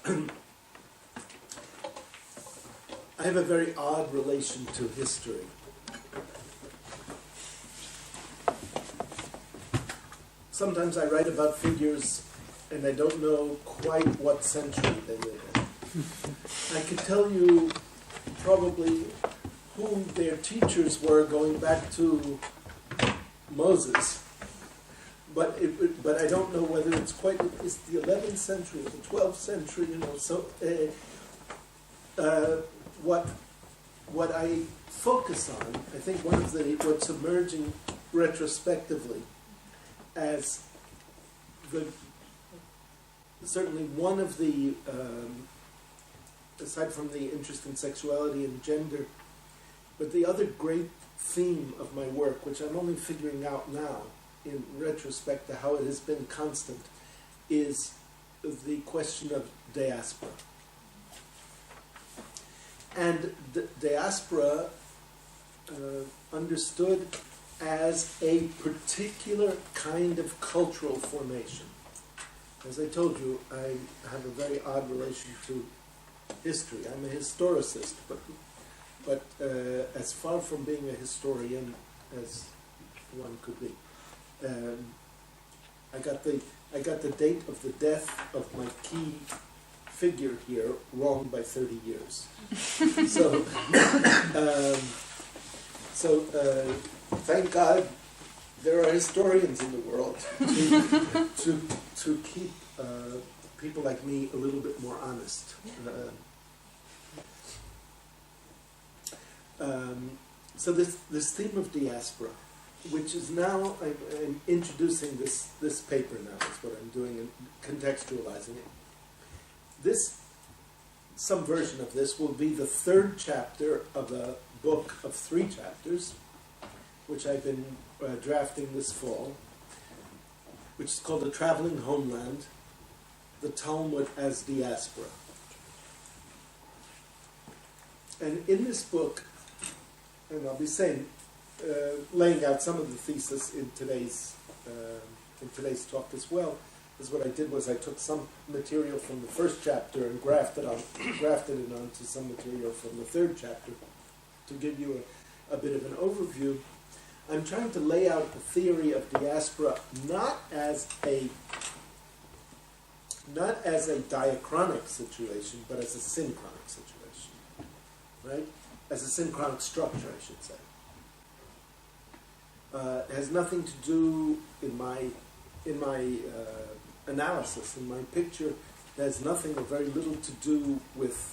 I have a very odd relation to history. Sometimes I write about figures and I don't know quite what century they live in. I could tell you probably who their teachers were going back to Moses, but I don't know whether it's quite, it's the 11th century or the 12th century, you know, so what I focus on, I think what's emerging retrospectively as certainly one of the, aside from the interest in sexuality and gender, but the other great theme of my work, which I'm only figuring out now in retrospect to how it has been constant, is the question of diaspora. And diaspora understood as a particular kind of cultural formation. As I told you, I have a very odd relation to history. I'm a historicist, but as far from being a historian as one could be. I got the date of the death of my key figure here wrong by 30 years. So thank God there are historians in the world to keep people like me a little bit more honest. So this theme of diaspora, which is now, I'm introducing this paper now, is what I'm doing, and contextualizing it. Some version of this will be the third chapter of a book of 3 chapters, which I've been drafting this fall, which is called A Traveling Homeland, the Talmud as Diaspora. And in this book, and I'll be saying, laying out some of the thesis in today's talk as well, is what I did was I took some material from the first chapter and grafted it onto some material from the third chapter to give you a bit of an overview. I'm trying to lay out the theory of diaspora not as a diachronic situation, but as a synchronic situation, right? As a synchronic structure, I should say. It has nothing to do in my analysis, in my picture. It has nothing or very little to do with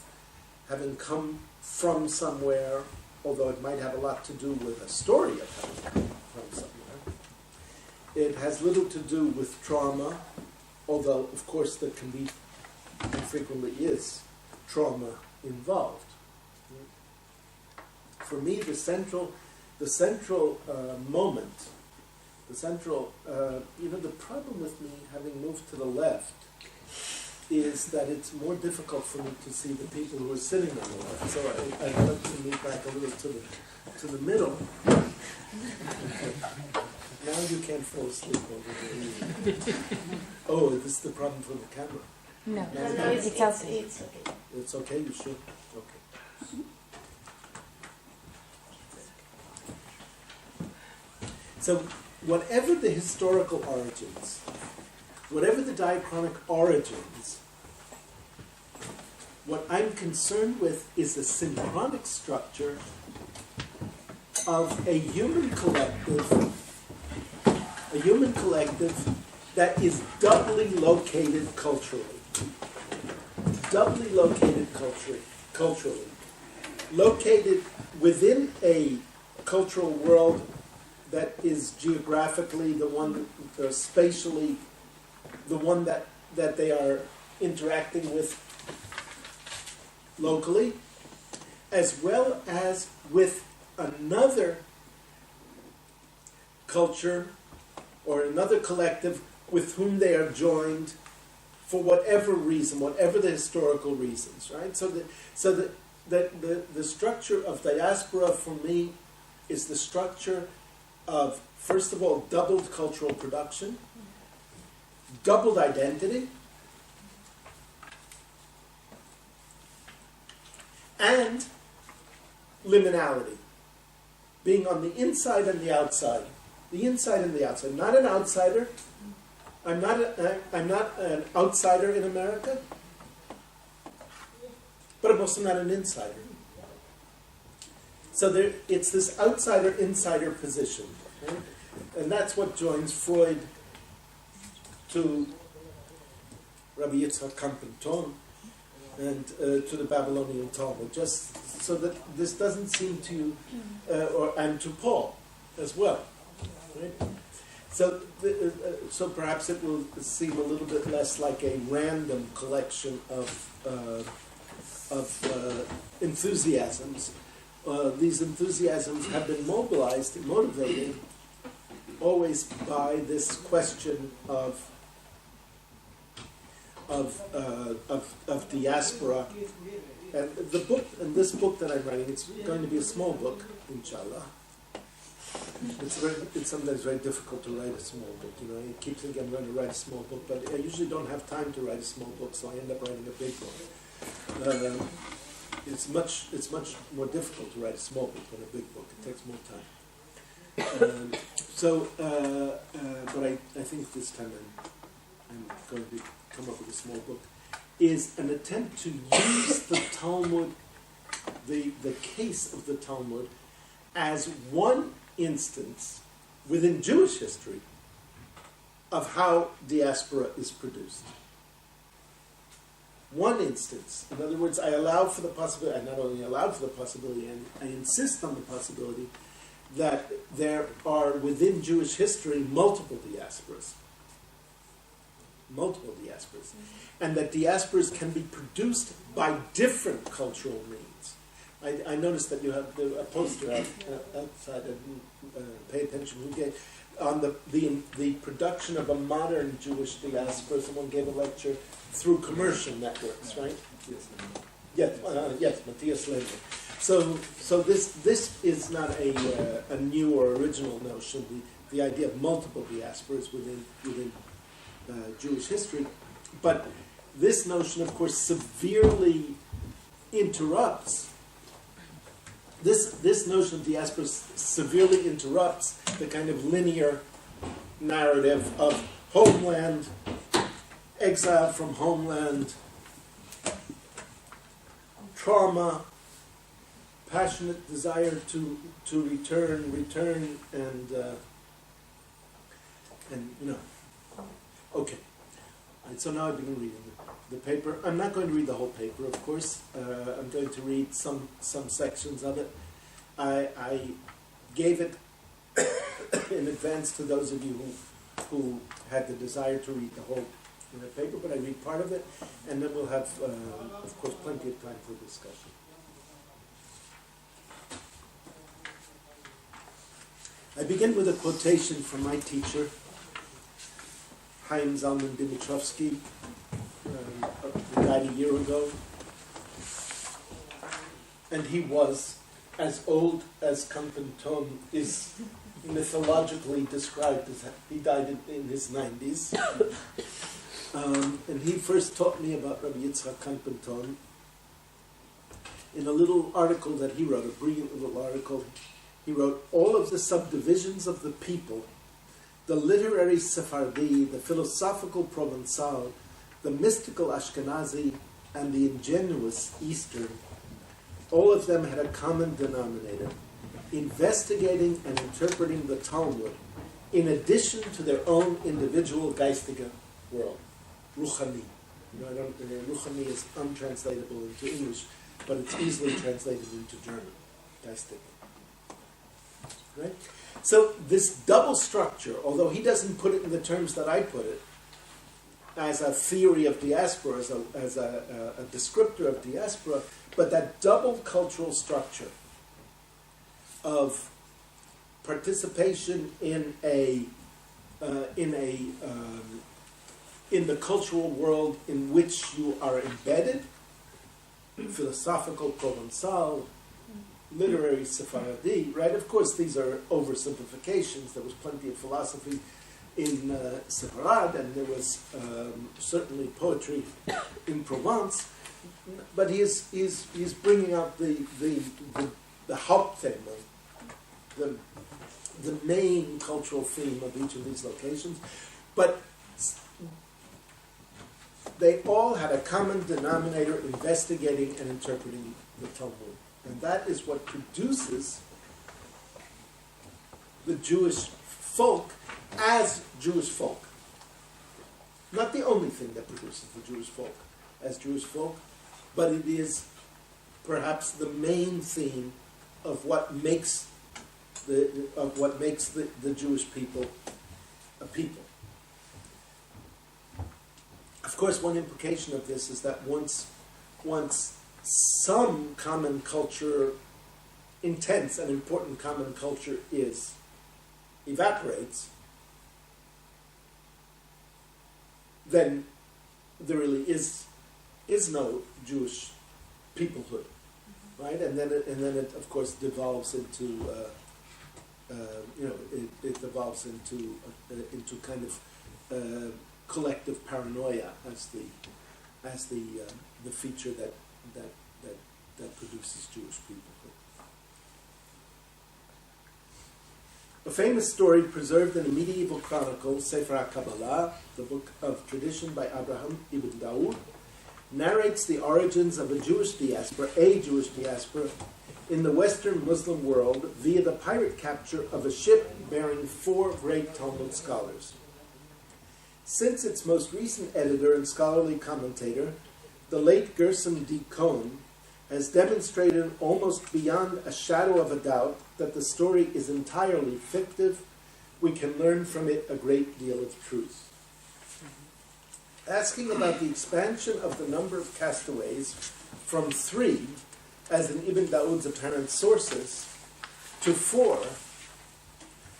having come from somewhere, although it might have a lot to do with a story of having come from somewhere. It has little to do with trauma, although, of course, there can be, and frequently is, trauma involved. For me, the central moment, the problem with me having moved to the left is that it's more difficult for me to see the people who are sitting on the left. So I'd like to move back a little to the middle. Now you can't fall asleep over there. Oh, is this the problem for the camera? No, it's okay. It's okay, you should? Okay. So whatever the historical origins, whatever the diachronic origins, what I'm concerned with is the synchronic structure of a human collective that is doubly located culturally. Located within a cultural world that is geographically the one, spatially the one that they are interacting with locally, as well as with another culture or another collective with whom they are joined for whatever reason, whatever the historical reasons, right? So the structure of diaspora for me is the structure of, first of all, doubled cultural production, doubled identity, and liminality, being on the inside and the outside. The inside and the outside. Not an outsider. I'm not an outsider in America, but I'm also not an insider. So it's this outsider-insider position. Right? And that's what joins Freud to Rabbi Yitzhak Kampenton and to the Babylonian Talmud, just so that this doesn't seem to, and to Paul as well. Right? So perhaps it will seem a little bit less like a random collection of enthusiasms. These enthusiasms have been mobilized and motivated always by this question of diaspora. And this book that I'm writing, it's going to be a small book, inshallah. It's sometimes very difficult to write a small book. You know, I keep thinking I'm going to write a small book, but I usually don't have time to write a small book, so I end up writing a big book. It's much more difficult to write a small book than a big book. It takes more time. But I think this time I'm going to come up with a small book, is an attempt to use the Talmud, the case of the Talmud, as one instance within Jewish history of how diaspora is produced. One instance. In other words, I allow for the possibility, I not only allow for the possibility, and I insist on the possibility that there are within Jewish history multiple diasporas. And that diasporas can be produced by different cultural means. I noticed that you have a poster outside, pay attention, who gave, on the production of a modern Jewish diaspora. Someone gave a lecture through commercial networks, right? Yes, Matthias Lehner. So this is not a new or original notion. The idea of multiple diasporas within Jewish history, but this notion, of course, severely interrupts. This notion of diaspora severely interrupts the kind of linear narrative of homeland, exile from homeland, trauma, passionate desire to return, and you know. Okay. Right, so now I begin reading the paper. I'm not going to read the whole paper, of course. I'm going to read some sections of it. I gave it in advance to those of you who had the desire to read the whole paper, but I read part of it, and then we'll have, of course, plenty of time for discussion. I begin with a quotation from my teacher, Chaim Zalman Dimitrovsky, who died a year ago. And he was as old as Kampenton is mythologically described. He died in his 90s. And he first taught me about Rabbi Yitzhak Kampenton in a little article that he wrote, a brilliant little article. He wrote, all of the subdivisions of the people, the literary Sephardi, the philosophical Provençal, the mystical Ashkenazi, and the ingenuous Eastern, all of them had a common denominator, investigating and interpreting the Talmud in addition to their own individual geistige world, Ruchani. Ruchani is untranslatable into English, but it's easily translated into German, geistige. Right? So this double structure, although he doesn't put it in the terms that I put it, as a theory of diaspora, as a descriptor of diaspora, but that double cultural structure of participation in the cultural world in which you are embedded, philosophical Provençal, literary Sephardi, right? Of course, these are oversimplifications. There was plenty of philosophy in Sefarad, and there was certainly poetry in Provence, but he's bringing out the Hauptthema, the main cultural theme of each of these locations. But they all had a common denominator: investigating and interpreting the Talmud. And that is what produces the Jewish folk as Jewish folk. Not the only thing that produces the Jewish folk as Jewish folk, but it is perhaps the main theme of what makes the Jewish people a people. Of course, one implication of this is that once some common culture, intense and important common culture evaporates, then there really is no Jewish peoplehood, right? And then it of course devolves into it devolves into kind of collective paranoia as the feature that produces Jewish peoplehood. A famous story preserved in a medieval chronicle, Sefer HaKabbalah, the book of tradition by Abraham ibn Daud, narrates the origins of a Jewish diaspora in the Western Muslim world via the pirate capture of a ship bearing 4 great Talmud scholars. Since its most recent editor and scholarly commentator, the late Gerson D. Cohen, has demonstrated almost beyond a shadow of a doubt that the story is entirely fictive, we can learn from it a great deal of truth. Asking about the expansion of the number of castaways from 3, as in Ibn Daud's apparent sources, to 4,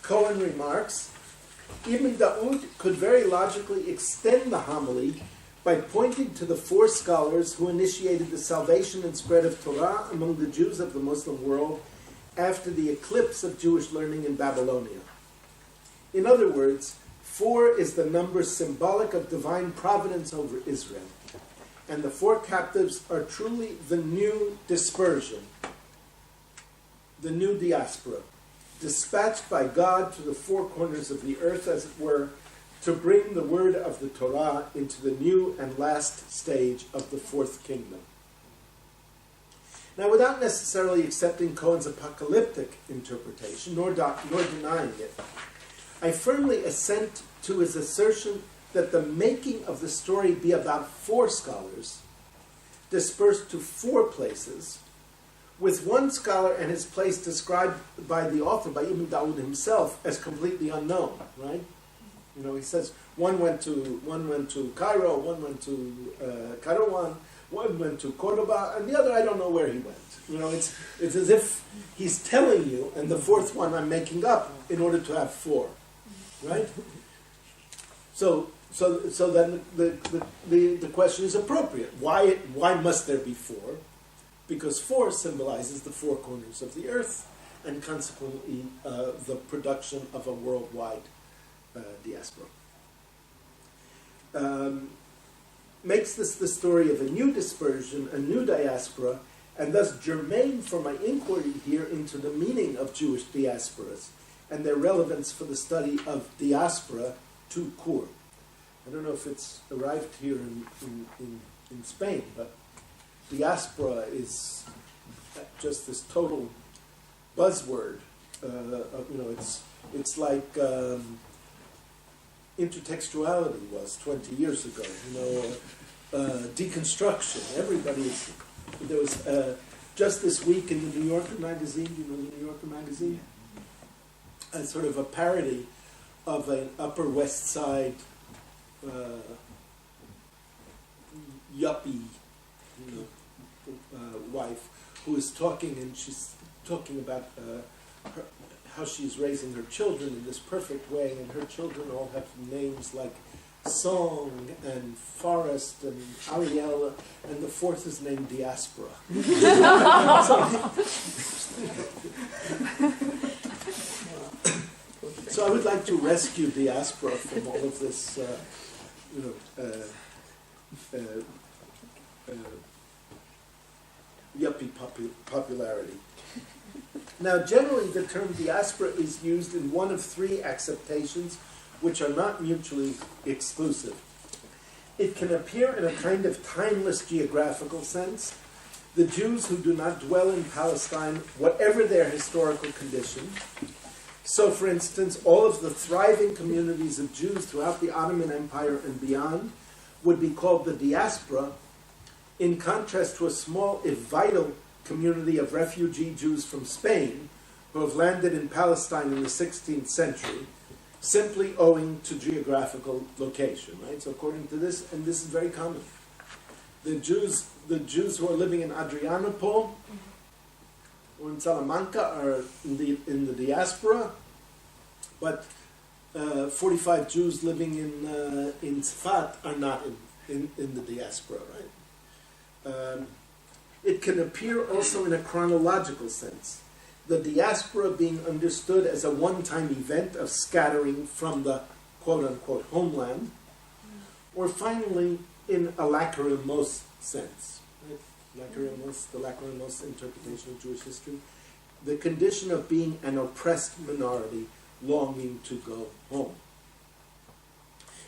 Cohen remarks, Ibn Daud could very logically extend the homily by pointing to the 4 scholars who initiated the salvation and spread of Torah among the Jews of the Muslim world after the eclipse of Jewish learning in Babylonia. In other words, 4 is the number symbolic of divine providence over Israel, and the 4 captives are truly the new dispersion, the new diaspora, dispatched by God to the 4 corners of the earth, as it were, to bring the word of the Torah into the new and last stage of the 4th kingdom. Now, without necessarily accepting Cohen's apocalyptic interpretation, nor denying it, I firmly assent to his assertion that the making of the story be about 4 scholars, dispersed to 4 places, with 1 scholar and his place described by the author, by Ibn Daud himself, as completely unknown, right? You know, he says one went to Cairo, one went to Kairouan, one went to Cordoba, and the other I don't know where he went. You know, it's as if he's telling you, and the 4th one I'm making up in order to have 4, right? So then the question is appropriate. Why must there be 4? Because 4 symbolizes the 4 corners of the earth, and consequently the production of a worldwide diaspora. Makes this the story of a new dispersion, a new diaspora, and thus germane for my inquiry here into the meaning of Jewish diasporas and their relevance for the study of diaspora tout court. I don't know if it's arrived here in Spain, but diaspora is just this total buzzword. It's like intertextuality was 20 years ago. Deconstruction. There was just this week in the New Yorker magazine. You know the New Yorker magazine, a sort of a parody of an Upper West Side yuppie, wife who is talking, and she's talking about how she's raising her children in this perfect way, and her children all have names like Song and Forest and Ariel, and the 4th is named Diaspora. So I would like to rescue diaspora from all of this, yuppie popularity. Now, generally, the term diaspora is used in one of three acceptations, which are not mutually exclusive. It can appear in a kind of timeless geographical sense. The Jews who do not dwell in Palestine, whatever their historical condition. So, for instance, all of the thriving communities of Jews throughout the Ottoman Empire and beyond would be called the diaspora, in contrast to a small, if vital, community of refugee Jews from Spain who have landed in Palestine in the 16th century, simply owing to geographical location, right? So according to this, and this is very common, the Jews who are living in Adrianople or in Salamanca are in the diaspora, but 45 Jews living in Sfat are not in the diaspora, right? It can appear also in a chronological sense, the diaspora being understood as a one-time event of scattering from the quote-unquote homeland, or finally in a lachrymose sense. Right? The lachrymose interpretation of Jewish history, the condition of being an oppressed minority longing to go home.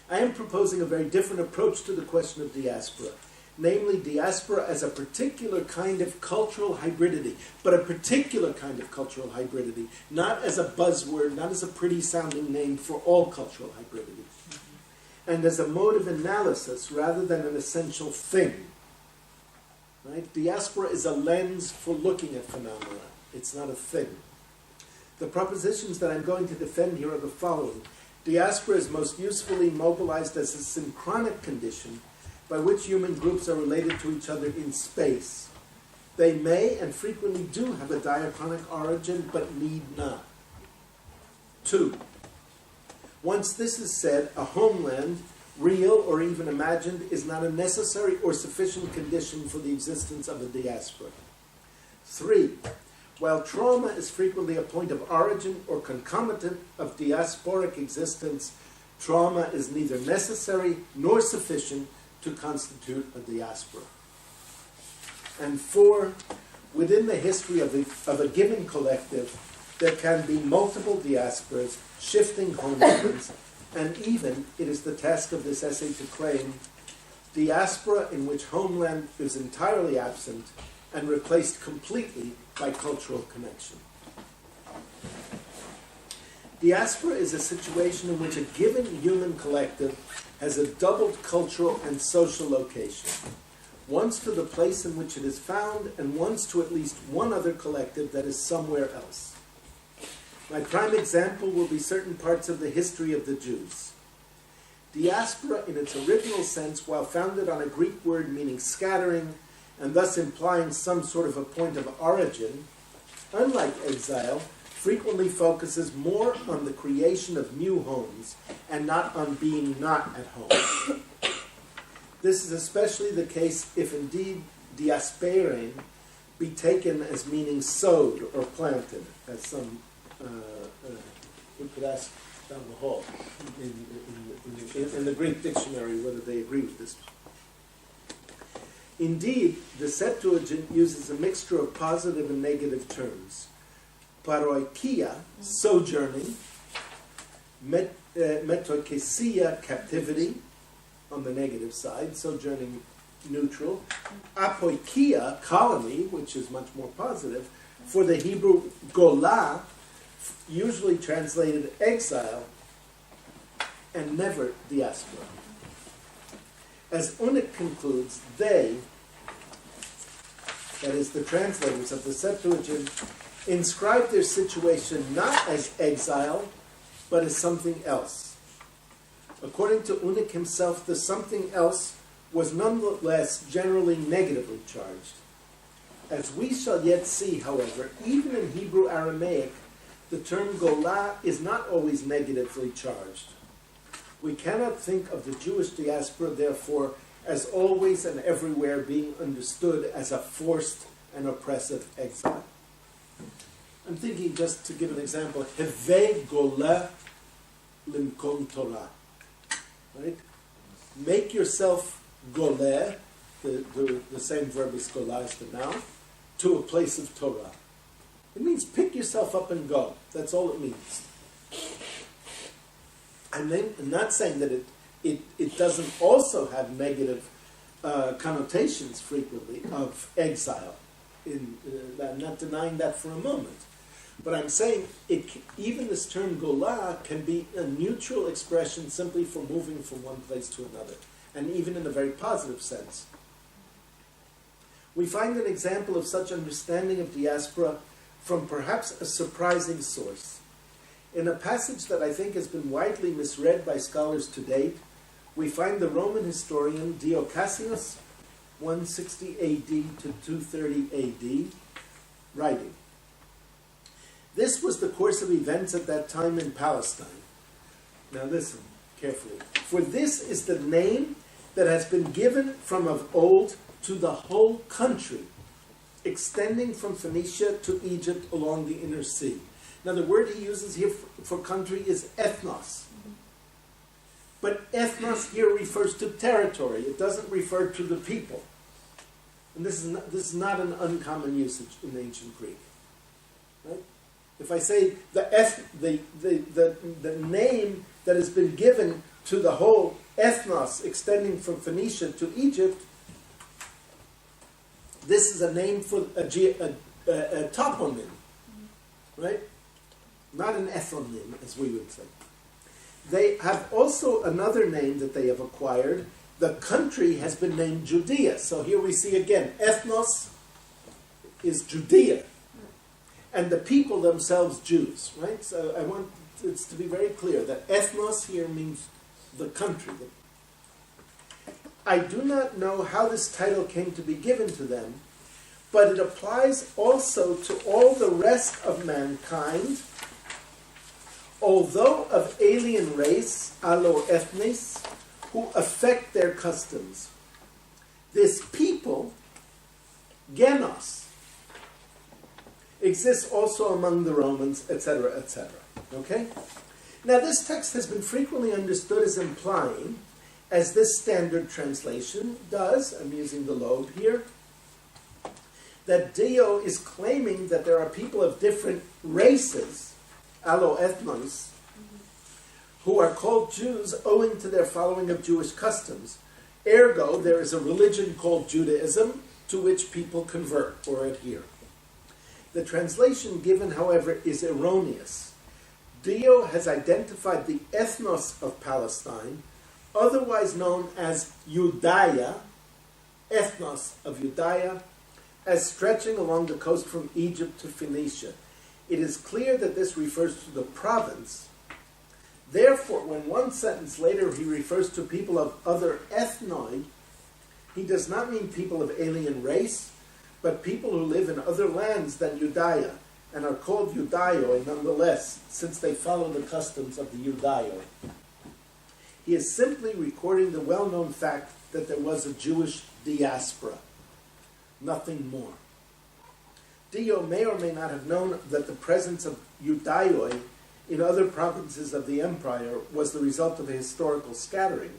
I am proposing a very different approach to the question of diaspora, namely diaspora as a particular kind of cultural hybridity, but a particular kind of cultural hybridity, not as a buzzword, not as a pretty sounding name for all cultural hybridity, and as a mode of analysis rather than an essential thing. Right? Diaspora is a lens for looking at phenomena. It's not a thing. The propositions that I'm going to defend here are the following. Diaspora is most usefully mobilized as a synchronic condition by which human groups are related to each other in space. They may and frequently do have a diachronic origin, but need not. 2. Once this is said, a homeland, real or even imagined, is not a necessary or sufficient condition for the existence of a diaspora. 3. While trauma is frequently a point of origin or concomitant of diasporic existence, trauma is neither necessary nor sufficient to constitute a diaspora. And 4, within the history of a given collective, there can be multiple diasporas, shifting homelands, and even, it is the task of this essay to claim, diaspora in which homeland is entirely absent and replaced completely by cultural connection. Diaspora is a situation in which a given human collective has a doubled cultural and social location, once to the place in which it is found and once to at least one other collective that is somewhere else. My prime example will be certain parts of the history of the Jews. Diaspora in its original sense, while founded on a Greek word meaning scattering and thus implying some sort of a point of origin, unlike exile, frequently focuses more on the creation of new homes and not on being not at home. This is especially the case if indeed diasperen be taken as meaning sowed or planted, as some we could ask down the hall in the Greek dictionary whether they agree with this. Indeed, the Septuagint uses a mixture of positive and negative terms. Paroikia, sojourning, metokesia, captivity, on the negative side, sojourning neutral, apoikia, colony, which is much more positive, for the Hebrew golah, usually translated exile, and never diaspora. As Unik concludes, they, that is the translators of the Septuagint, inscribe their situation not as exile, but as something else. According to Unik himself, the something else was nonetheless generally negatively charged. As we shall yet see, however, even in Hebrew Aramaic, the term golah is not always negatively charged. We cannot think of the Jewish diaspora, therefore, as always and everywhere being understood as a forced and oppressive exile. I'm thinking, just to give an example, hevei golah limkom Torah. Right? Make yourself goleh, the same verb as golah is the noun, to a place of Torah. It means pick yourself up and go. That's all it means. I'm not saying that it doesn't also have negative connotations frequently of exile. I'm not denying that for a moment. But I'm saying even this term golah can be a neutral expression simply for moving from one place to another, and even in a very positive sense. We find an example of such understanding of diaspora from perhaps a surprising source. In a passage that I think has been widely misread by scholars to date, we find the Roman historian Diocasius, 160 AD to 230 AD, writing, "This was the course of events at that time in Palestine." Now listen carefully. "For this is the name that has been given from of old to the whole country, extending from Phoenicia to Egypt along the inner sea." Now the word he uses here for country is ethnos. But ethnos here refers to territory. It doesn't refer to the people. And this is not an uncommon usage in ancient Greek. Right? If I say the name that has been given to the whole ethnos extending from Phoenicia to Egypt, this is a name for a toponym, right? Not an ethnonym, as we would say. They have also another name that they have acquired. The country has been named Judea. So here we see again, ethnos is Judea, and the people themselves Jews, right? So I want it to be very clear that ethnos here means the country. I do not know how this title came to be given to them, but it applies also to all the rest of mankind, although of alien race, allo ethnes, who affect their customs. This people, genos, exists also among the Romans, etc., etc. Okay? Now this text has been frequently understood as implying, as this standard translation does, I'm using the lobe here, that Dio is claiming that there are people of different races, allo ethnos, who are called Jews owing to their following of Jewish customs. Ergo, there is a religion called Judaism to which people convert or adhere. The translation given, however, is erroneous. Dio has identified the ethnos of Palestine, otherwise known as Judea, ethnos of Judea, as stretching along the coast from Egypt to Phoenicia. It is clear that this refers to the province. Therefore, when one sentence later he refers to people of other ethnoi, he does not mean people of alien race, but people who live in other lands than Judea, and are called Judaioi nonetheless, since they follow the customs of the Judaioi. He is simply recording the well-known fact that there was a Jewish diaspora. Nothing more. Dio may or may not have known that the presence of Judaioi in other provinces of the empire was the result of a historical scattering,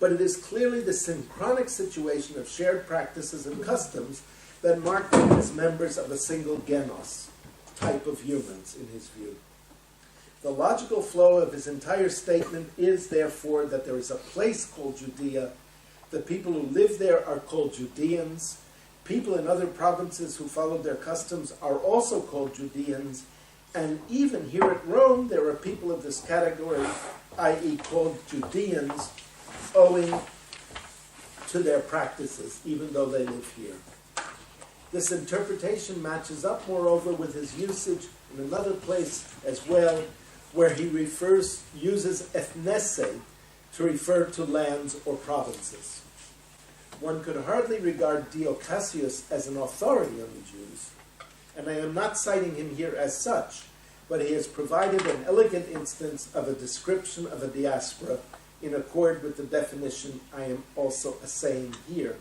but it is clearly the synchronic situation of shared practices and customs that mark them as members of a single genos, type of humans, in his view. The logical flow of his entire statement is, therefore, that there is a place called Judea, the people who live there are called Judeans, people in other provinces who followed their customs are also called Judeans, and even here at Rome, there are people of this category, i.e. called Judeans, owing to their practices, even though they live here. This interpretation matches up, moreover, with his usage in another place as well, where he uses ethnese to refer to lands or provinces. One could hardly regard Diocasius as an authority on the Jews, and I am not citing him here as such, but he has provided an elegant instance of a description of a diaspora in accord with the definition I am also assaying here,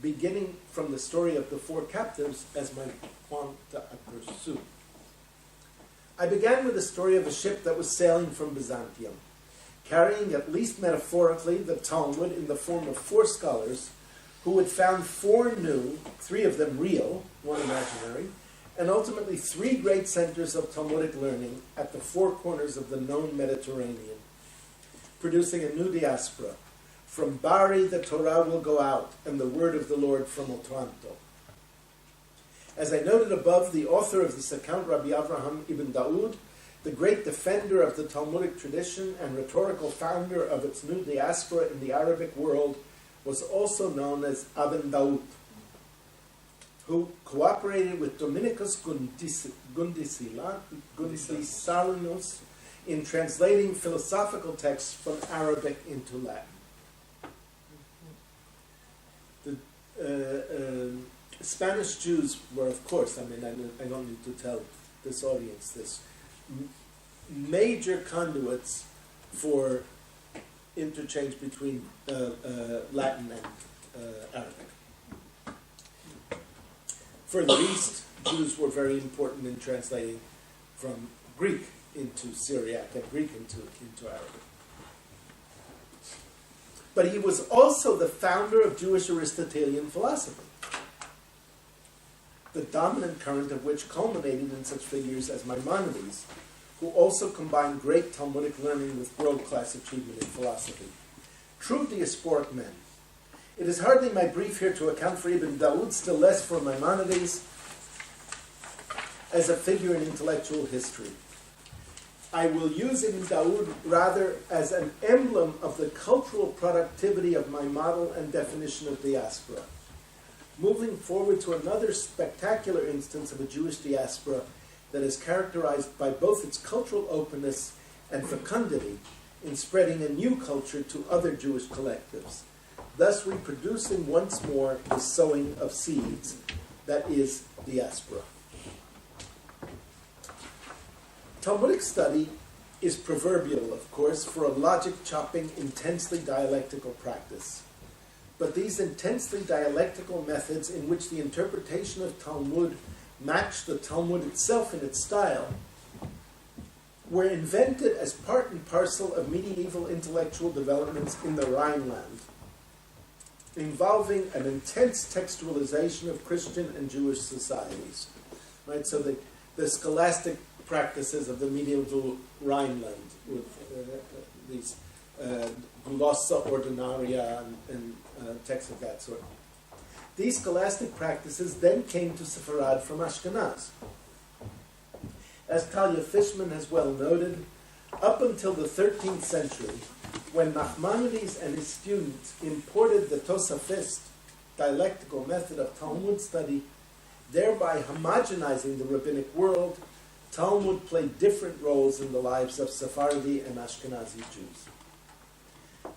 beginning from the story of the four captives as my point to pursue. I began with the story of a ship that was sailing from Byzantium, carrying, at least metaphorically, the Talmud in the form of four scholars who had found 4 new, 3 of them real, 1 imaginary, and ultimately 3 great centers of Talmudic learning at the 4 corners of the known Mediterranean, producing a new diaspora. From Bari the Torah will go out, and the word of the Lord from Otranto. As I noted above, the author of this account, Rabbi Avraham ibn Daud, the great defender of the Talmudic tradition and rhetorical founder of its new diaspora in the Arabic world, was also known as Aben Daud, who cooperated with Dominicus Gundisalinus in translating philosophical texts from Arabic into Latin. The Spanish Jews were, of course, I don't need to tell this audience this, major conduits for interchange between Latin and Arabic. Further east, Jews were very important in translating from Greek into Syriac and Greek into Arabic. But he was also the founder of Jewish Aristotelian philosophy, the dominant current of which culminated in such figures as Maimonides, who also combined great Talmudic learning with world-class achievement in philosophy. True diasporic men. It is hardly my brief here to account for Ibn Daud, still less for Maimonides, as a figure in intellectual history. I will use Ibn Daud rather as an emblem of the cultural productivity of my model and definition of diaspora. Moving forward to another spectacular instance of a Jewish diaspora that is characterized by both its cultural openness and fecundity in spreading a new culture to other Jewish collectives, thus reproducing once more the sowing of seeds that is diaspora. Talmudic study is proverbial, of course, for a logic-chopping, intensely dialectical practice. But these intensely dialectical methods in which the interpretation of Talmud matched the Talmud itself in its style were invented as part and parcel of medieval intellectual developments in the Rhineland, involving an intense textualization of Christian and Jewish societies. Right? So the scholastic practices of the medieval Rhineland with these glossa ordinaria and texts of that sort. These scholastic practices then came to Sepharad from Ashkenaz. As Talia Fishman has well noted, up until the 13th century, when Nachmanides and his students imported the Tosafist dialectical method of Talmud study, thereby homogenizing the rabbinic world, Talmud played different roles in the lives of Sephardi and Ashkenazi Jews.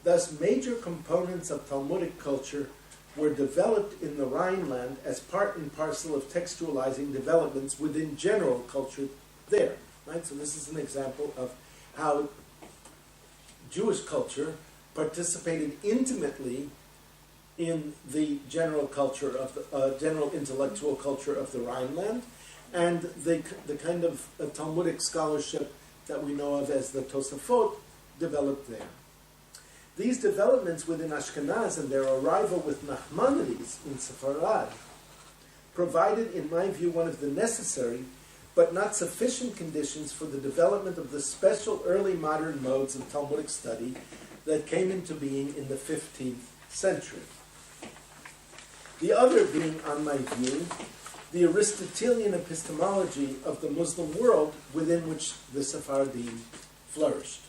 Thus, major components of Talmudic culture were developed in the Rhineland as part and parcel of textualizing developments within general culture there. Right? So this is an example of how Jewish culture participated intimately in the general culture of the general intellectual culture of the Rhineland, and the kind of Talmudic scholarship that we know of as the Tosafot developed there. These developments within Ashkenaz and their arrival with Nachmanides in Sepharad provided, in my view, one of the necessary but not sufficient conditions for the development of the special early modern modes of Talmudic study that came into being in the 15th century. The other being, on my view, the Aristotelian epistemology of the Muslim world within which the Sephardim flourished.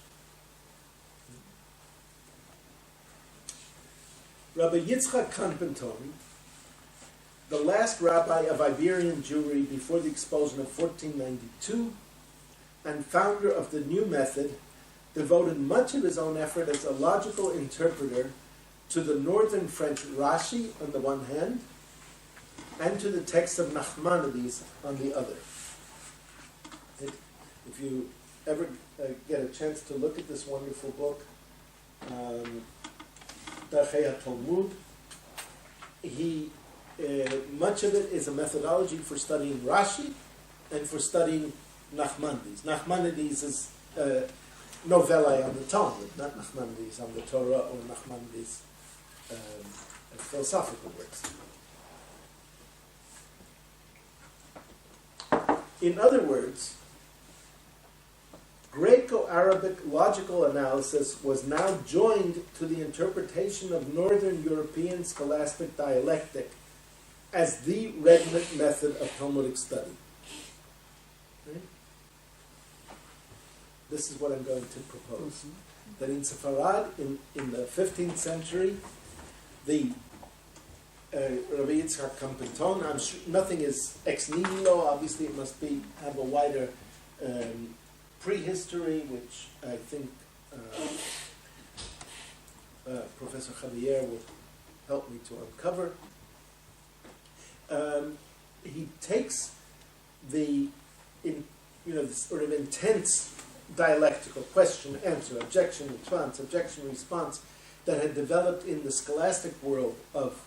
Rabbi Yitzchak Kanpenton, the last rabbi of Iberian Jewry before the expulsion of 1492, and founder of the new method, devoted much of his own effort as a logical interpreter to the northern French Rashi on the one hand, and to the text of Nachmanides on the other. If you ever get a chance to look at this wonderful book, Darchei Talmud, much of it is a methodology for studying Rashi and for studying Nachmanides. Nachmanides is novellae on the Talmud, not Nachmanides on the Torah or Nachmanides philosophical works. In other words, Greco-Arabic logical analysis was now joined to the interpretation of Northern European scholastic dialectic as the regnant method of Talmudic study. Okay? This is what I'm going to propose. That in Sepharad, in the 15th century, the Rabbi Yitzchak Kampenton, I'm sure nothing is ex nihilo, obviously it must have a wider prehistory, which I think Professor Javier will help me to uncover. He takes this sort of intense dialectical question, answer, objection, response that had developed in the scholastic world of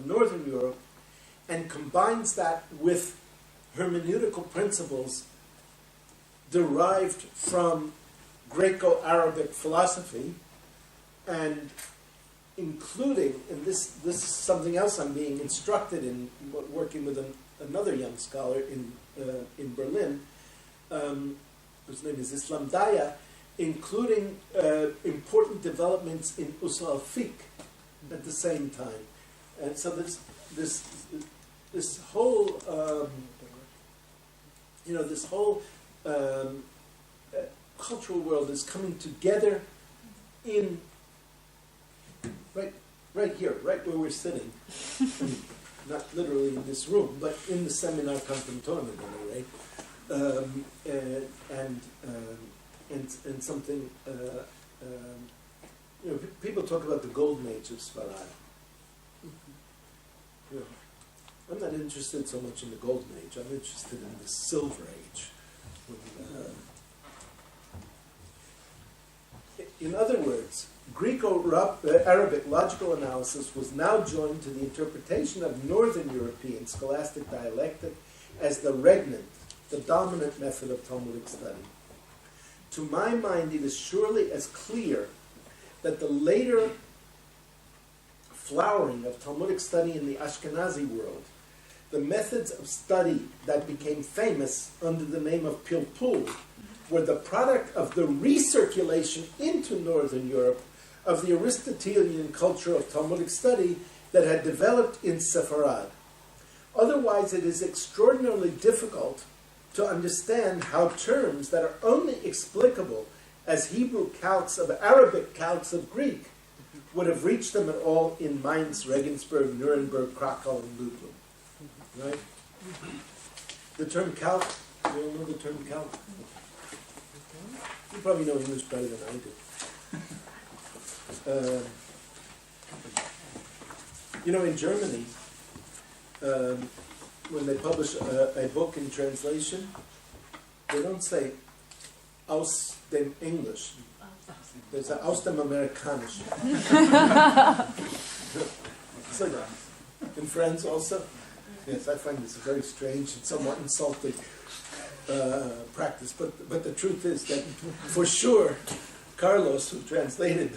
Northern Europe, and combines that with hermeneutical principles derived from Greco-Arabic philosophy, and including, and this is something else I'm being instructed in, working with another young scholar in Berlin, whose name is Islam Daya, including important developments in Usul al-Fiqh at the same time. And so this whole cultural world is coming together in right here, right where we're sitting. Not literally in this room, but in the Seminar Kampenton anyway. And something, people talk about the golden age of Sfarad. I'm not interested so much in the golden age. I'm interested in the silver age. In other words, Greco-Arabic logical analysis was now joined to the interpretation of Northern European scholastic dialectic as the regnant, the dominant method of Talmudic study. To my mind, it is surely as clear that the later flowering of Talmudic study in the Ashkenazi world, the methods of study that became famous under the name of Pilpul, were the product of the recirculation into Northern Europe of the Aristotelian culture of Talmudic study that had developed in Sepharad. Otherwise, it is extraordinarily difficult to understand how terms that are only explicable as Hebrew calques of Arabic calques of Greek would have reached them at all in Mainz, Regensburg, Nuremberg, Krakow, and Lublin. Right? The term calque, you all know the term calque? You probably know English better than I do. In Germany, when they publish a book in translation, they don't say aus dem Englisch. They say aus dem Amerikanisch. So, in France also. Yes, I find this a very strange and somewhat insulting practice. But the truth is that, for sure, Carlos, who translated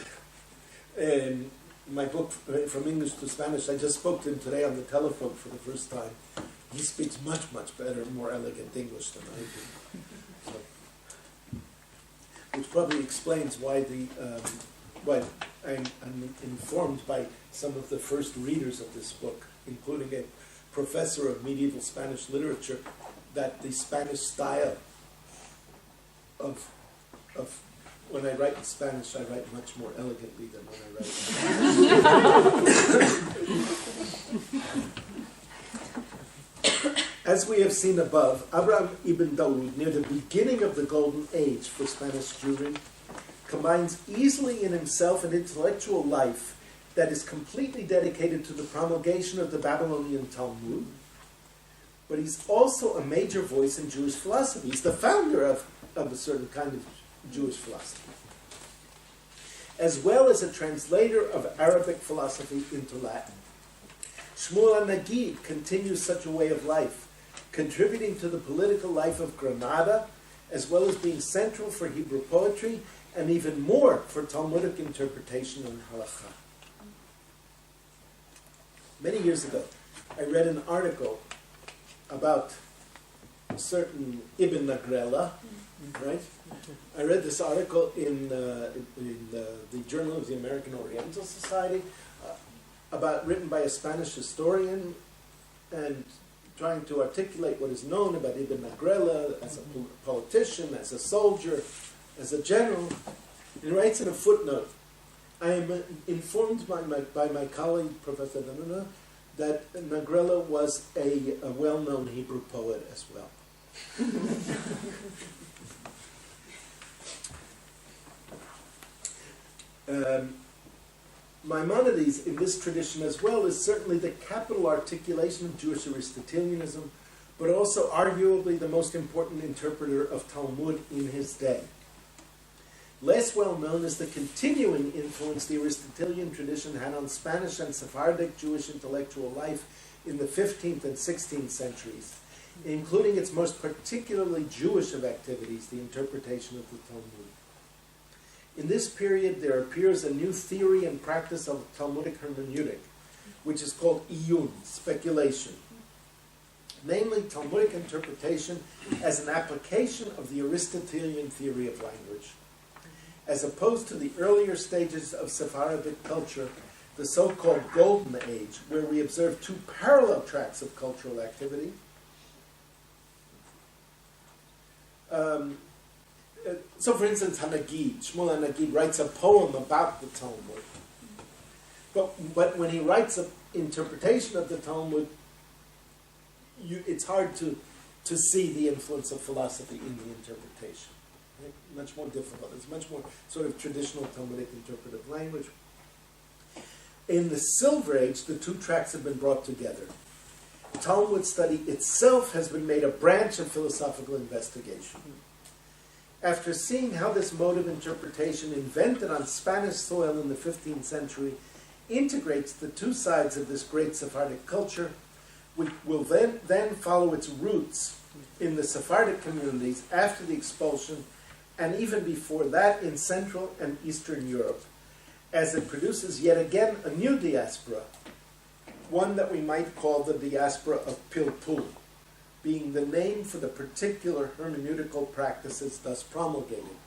my book from English to Spanish, I just spoke to him today on the telephone for the first time. He speaks much, much better, more elegant English than I do. So, which probably explains why I'm informed by some of the first readers of this book, including a professor of medieval Spanish literature, that the Spanish style of when I write in Spanish, I write much more elegantly than when I write in English. As we have seen above, Abraham ibn Dawood, near the beginning of the golden age for Spanish Jewry, combines easily in himself an intellectual life that is completely dedicated to the promulgation of the Babylonian Talmud, but he's also a major voice in Jewish philosophy. He's the founder of a certain kind of Jewish philosophy, as well as a translator of Arabic philosophy into Latin. Shmuel Nagid continues such a way of life, contributing to the political life of Granada, as well as being central for Hebrew poetry, and even more for Talmudic interpretation and halakha. Many years ago, I read an article about a certain Ibn Nagrela, right? I read this article in the Journal of the American Oriental Society, written by a Spanish historian, and trying to articulate what is known about Ibn Nagrela as a politician, as a soldier, as a general. He writes in a footnote, I am informed by my colleague, Professor Danuna, that Nagrela was a well-known Hebrew poet as well. Maimonides, in this tradition as well, is certainly the capital articulation of Jewish Aristotelianism, but also arguably the most important interpreter of Talmud in his day. Less well known is the continuing influence the Aristotelian tradition had on Spanish and Sephardic Jewish intellectual life in the 15th and 16th centuries, including its most particularly Jewish of activities, the interpretation of the Talmud. In this period, there appears a new theory and practice of Talmudic hermeneutic, which is called iyun, speculation. Namely, Talmudic interpretation as an application of the Aristotelian theory of language. As opposed to the earlier stages of Sephardic culture, the so-called Golden Age, where we observe two parallel tracks of cultural activity. So, for instance, Hanagid, Shmuel Hanagid writes a poem about the Talmud. But when he writes an interpretation of the Talmud, it's hard to see the influence of philosophy in the interpretation. Right? Much more difficult. It's much more sort of traditional Talmudic interpretive language. In the Silver Age, the two tracks have been brought together. Talmud study itself has been made a branch of philosophical investigation. After seeing how this mode of interpretation, invented on Spanish soil in the 15th century, integrates the two sides of this great Sephardic culture, we will then follow its roots in the Sephardic communities after the expulsion, and even before that in Central and Eastern Europe, as it produces yet again a new diaspora, one that we might call the diaspora of Pilpul, being the name for the particular hermeneutical practices thus promulgated.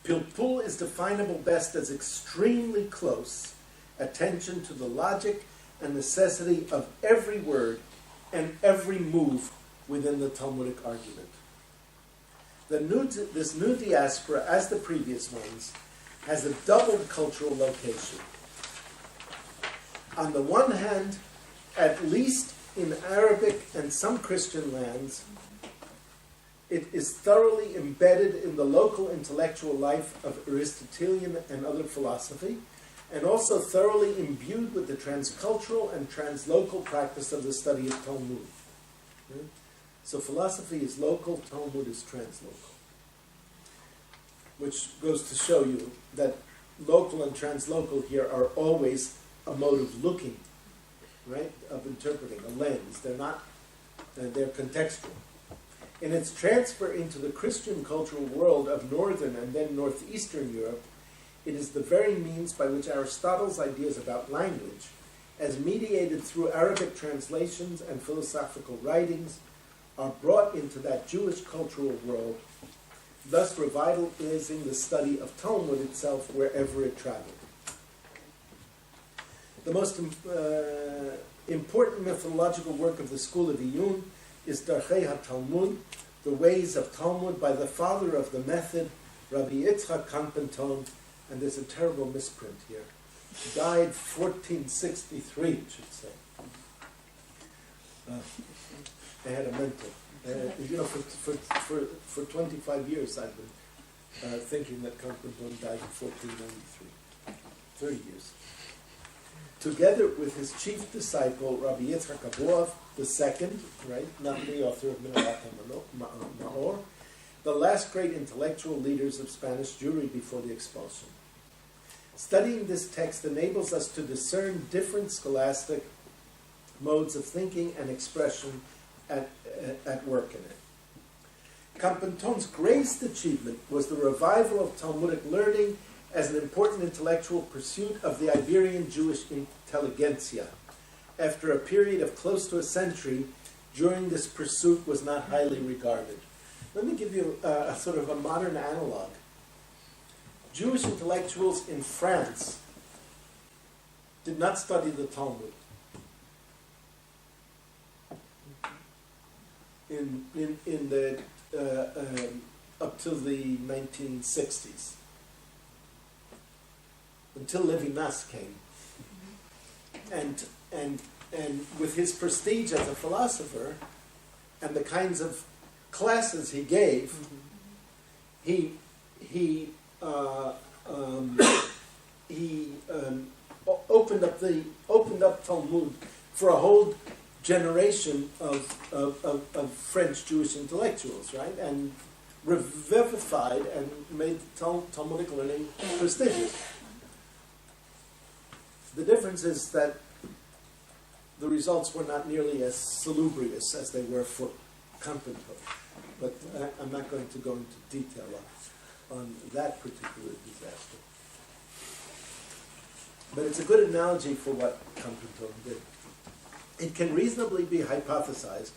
Pilpul is definable best as extremely close attention to the logic and necessity of every word and every move within the Talmudic argument. This new diaspora, as the previous ones, has a double cultural location. On the one hand, at least in Arabic and some Christian lands, it is thoroughly embedded in the local intellectual life of Aristotelian and other philosophy, and also thoroughly imbued with the transcultural and translocal practice of the study of Talmud. Right? So philosophy is local, Talmud is translocal. Which goes to show you that local and translocal here are always a mode of looking, right, of interpreting, a lens. They're contextual. In its transfer into the Christian cultural world of northern and then northeastern Europe, it is the very means by which Aristotle's ideas about language, as mediated through Arabic translations and philosophical writings, are brought into that Jewish cultural world, thus revitalizing the study of Talmud itself wherever it traveled. The most important methodological work of the school of Iyun is Darchei HaTalmud, the ways of Talmud, by the father of the method, Rabbi Yitzchak Kanpenton, and there's a terrible misprint here. He died 1463, it should say. I had a mental. For 25 years I've been thinking that Kanpenton died in 1493. 30 years. Together with his chief disciple, Rabbi Yitzchak Abuav II, right, not the author of Minarat Maor, the last great intellectual leaders of Spanish Jewry before the expulsion. Studying this text enables us to discern different scholastic modes of thinking and expression at work in it. Kanpenton's greatest achievement was the revival of Talmudic learning as an important intellectual pursuit of the Iberian Jewish intelligentsia. After a period of close to a century, during this pursuit was not highly regarded. Let me give you a sort of a modern analog. Jewish intellectuals in France did not study the Talmud. In the up till the 1960s, until Levinas came, and with his prestige as a philosopher and the kinds of classes he gave, he opened up Talmud for a whole generation of French Jewish intellectuals, right? And revivified and made Talmudic learning prestigious. The difference is that the results were not nearly as salubrious as they were for Campenton. But I'm not going to go into detail on that particular disaster. But it's a good analogy for what Campenton did. It can reasonably be hypothesized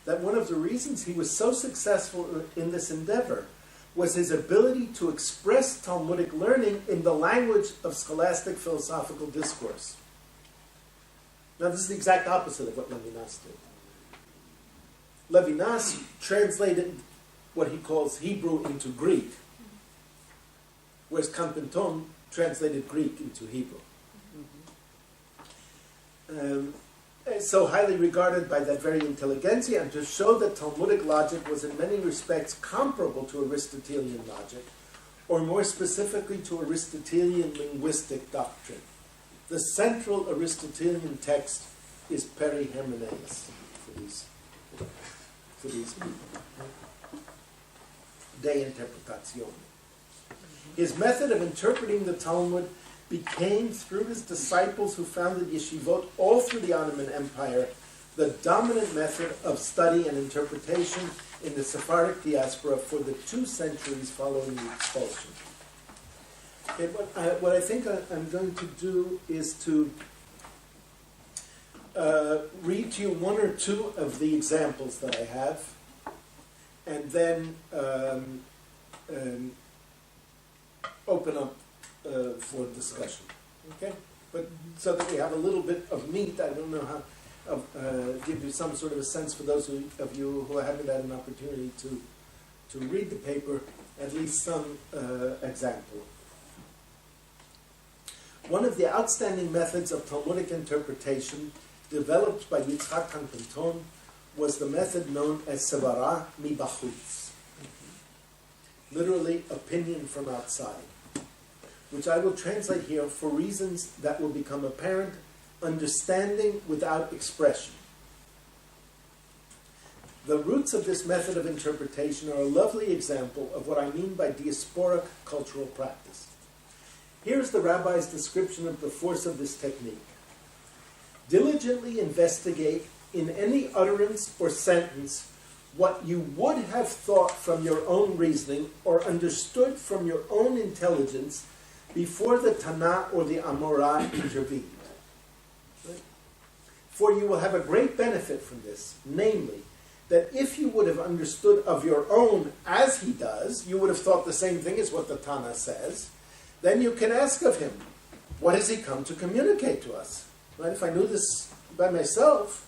that one of the reasons he was so successful in this endeavor was his ability to express Talmudic learning in the language of scholastic philosophical discourse. Now, this is the exact opposite of what Levinas did. Levinas translated what he calls Hebrew into Greek, whereas Campenton translated Greek into Hebrew. So highly regarded by that very intelligentsia, and to show that Talmudic logic was in many respects comparable to Aristotelian logic, or more specifically to Aristotelian linguistic doctrine. The central Aristotelian text is Peri Hermeneus for these people. De Interpretazione. His method of interpreting the Talmud became, through his disciples who founded yeshivot all through the Ottoman Empire, the dominant method of study and interpretation in the Sephardic diaspora for the 2 centuries following the expulsion. Okay, what I think I'm going to do is to read to you 1 or 2 of the examples that I have, and then open up for discussion, okay? But so that we have a little bit of meat, I don't know how, give you some sort of a sense for those of you who haven't had an opportunity to read the paper, at least some example. One of the outstanding methods of Talmudic interpretation developed by Yitzhak Campenton was the method known as Sevara mi bachutz, literally opinion from outside, which I will translate here for reasons that will become apparent: understanding without expression. The roots of this method of interpretation are a lovely example of what I mean by diasporic cultural practice. Here's the rabbi's description of the force of this technique. Diligently investigate in any utterance or sentence what you would have thought from your own reasoning or understood from your own intelligence before the Tana or the Amorah intervened. Right? For you will have a great benefit from this, namely, that if you would have understood of your own as he does, you would have thought the same thing as what the Tana says, then you can ask of him, what has he come to communicate to us? Right? If I knew this by myself,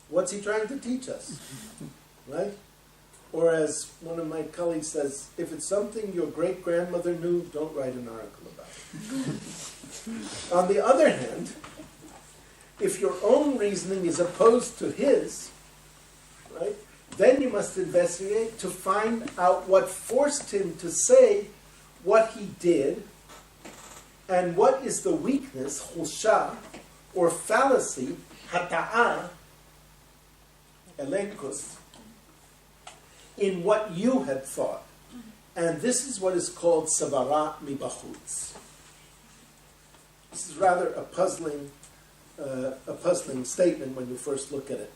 what's he trying to teach us? Right? Or as one of my colleagues says, if it's something your great-grandmother knew, don't write an article about it. On the other hand, if your own reasoning is opposed to his, right, then you must investigate to find out what forced him to say what he did, and what is the weakness, chulsha, or fallacy, hata'ah, elenkus, in what you had thought. And this is what is called savara mibachutz. This is rather a puzzling statement when you first look at it.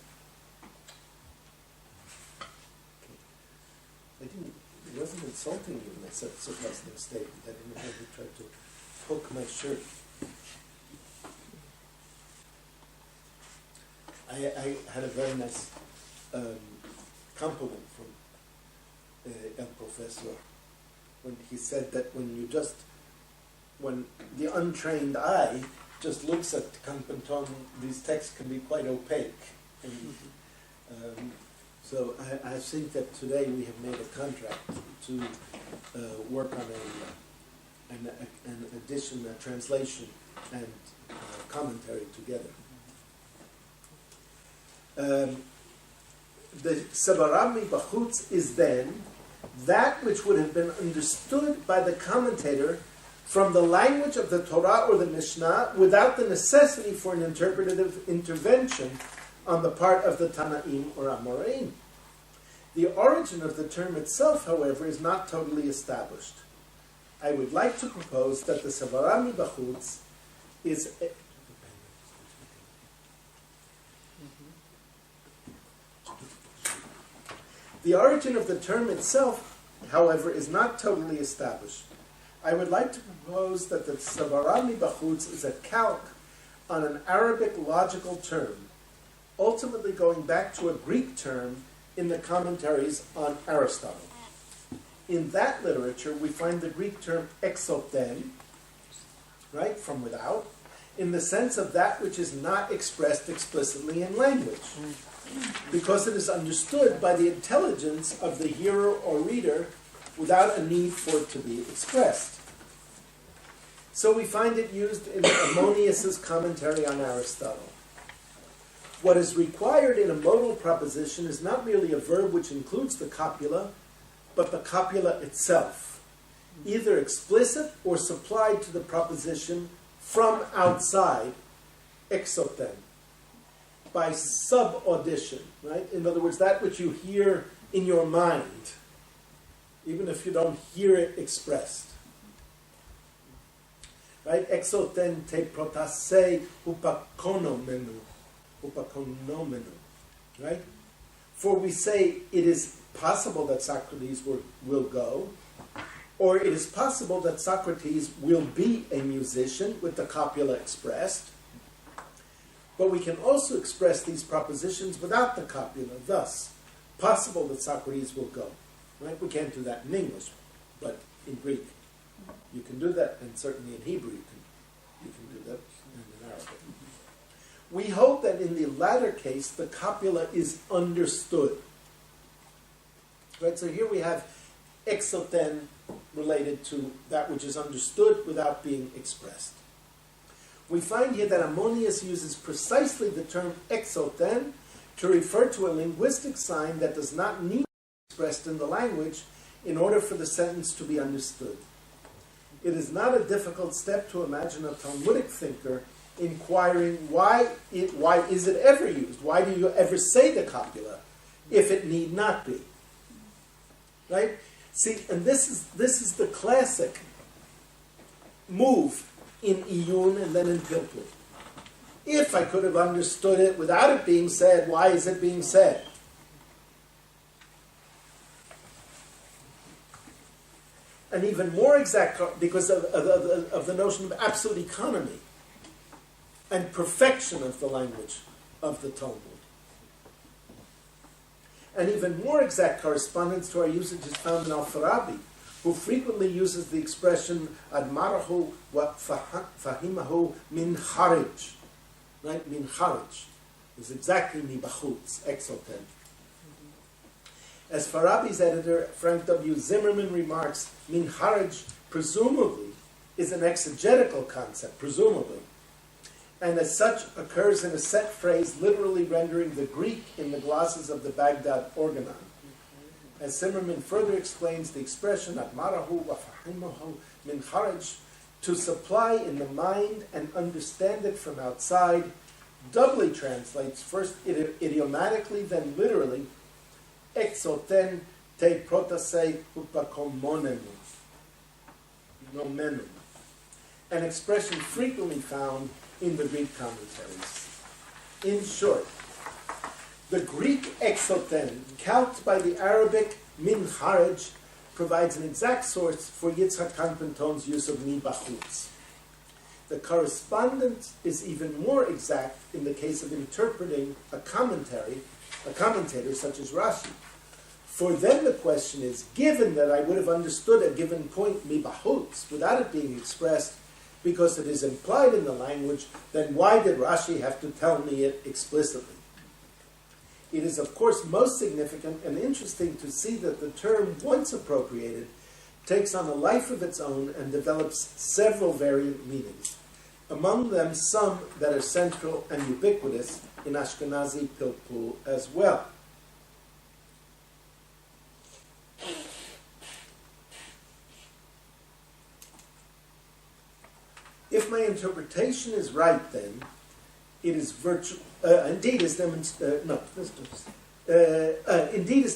I didn't wasn't insulting you when I said it's a Western statement. I didn't have to try to poke my shirt. I had a very nice compliment from El Professor when he said that when the untrained eye just looks at Kanpanton, these texts can be quite opaque. And, so I think that today we have made a contract to work on an addition, a translation, and commentary together. The Sevarami Bachutz is then that which would have been understood by the commentator from the language of the Torah or the Mishnah without the necessity for an interpretative intervention on the part of the Tanaim or Amoraim. The origin of the term itself, however, is not totally established. I would like to propose that the Sevarami Bachutz is the origin of the term itself, however, is not totally established. I would like to propose that the Sevarami Bachutz is a calque on an Arabic logical term, ultimately going back to a Greek term in the commentaries on Aristotle. In that literature, we find the Greek term exoten, right, from without, in the sense of that which is not expressed explicitly in language, because it is understood by the intelligence of the hearer or reader without a need for it to be expressed. So we find it used in Ammonius's commentary on Aristotle. What is required in a modal proposition is not merely a verb which includes the copula, but the copula itself, either explicit or supplied to the proposition from outside, exoten, by sub-audition, right? In other words, that which you hear in your mind, even if you don't hear it expressed. Right? Exoten te protase upakonomenu. Right? For we say it is possible that Socrates will go, or it is possible that Socrates will be a musician with the copula expressed, but we can also express these propositions without the copula. Thus, possible that Socrates will go. Right? We can't do that in English, but in Greek you can do that, and certainly in Hebrew you can do that, and in Arabic. We hope that in the latter case the copula is understood. Right? So here we have exoten related to that which is understood without being expressed. We find here that Ammonius uses precisely the term exoten to refer to a linguistic sign that does not need to be expressed in the language in order for the sentence to be understood. It is not a difficult step to imagine a Talmudic thinker inquiring why is it ever used? Why do you ever say the copula if it need not be? Right? See, and this is the classic move in Iyun and then in Pilpul. If I could have understood it without it being said, why is it being said? An even more exact, because of the notion of absolute economy and perfection of the language of the Talmud. An even more exact correspondence to our usage is found in Al-Farabi, who frequently uses the expression admarahu wa fahimahu min kharij. Right? Min kharij is exactly mi bachutz, exoten. As Farabi's editor, Frank W. Zimmerman, remarks, min kharij presumably is an exegetical concept, presumably, and as such occurs in a set phrase literally rendering the Greek in the glosses of the Baghdad Organon. As Zimmerman further explains, the expression admarahu wa fahimahu min kharij, to supply in the mind and understand it from outside, doubly translates first idiomatically, then literally, exoten te protase upakomonenu, nomenum, an expression frequently found in the Greek commentaries. In short, the Greek exoten, calqued by the Arabic min kharij, provides an exact source for Yitzhak Kanpenton's use of mi bachutz. The correspondence is even more exact in the case of interpreting a commentator such as Rashi. For then the question is, given that I would have understood a given point mi bachutz without it being expressed because it is implied in the language, then why did Rashi have to tell me it explicitly? It is, of course, most significant and interesting to see that the term, once appropriated, takes on a life of its own and develops several variant meanings, among them some that are central and ubiquitous in Ashkenazic Pilpul as well. If my interpretation is right, then it is indeed, as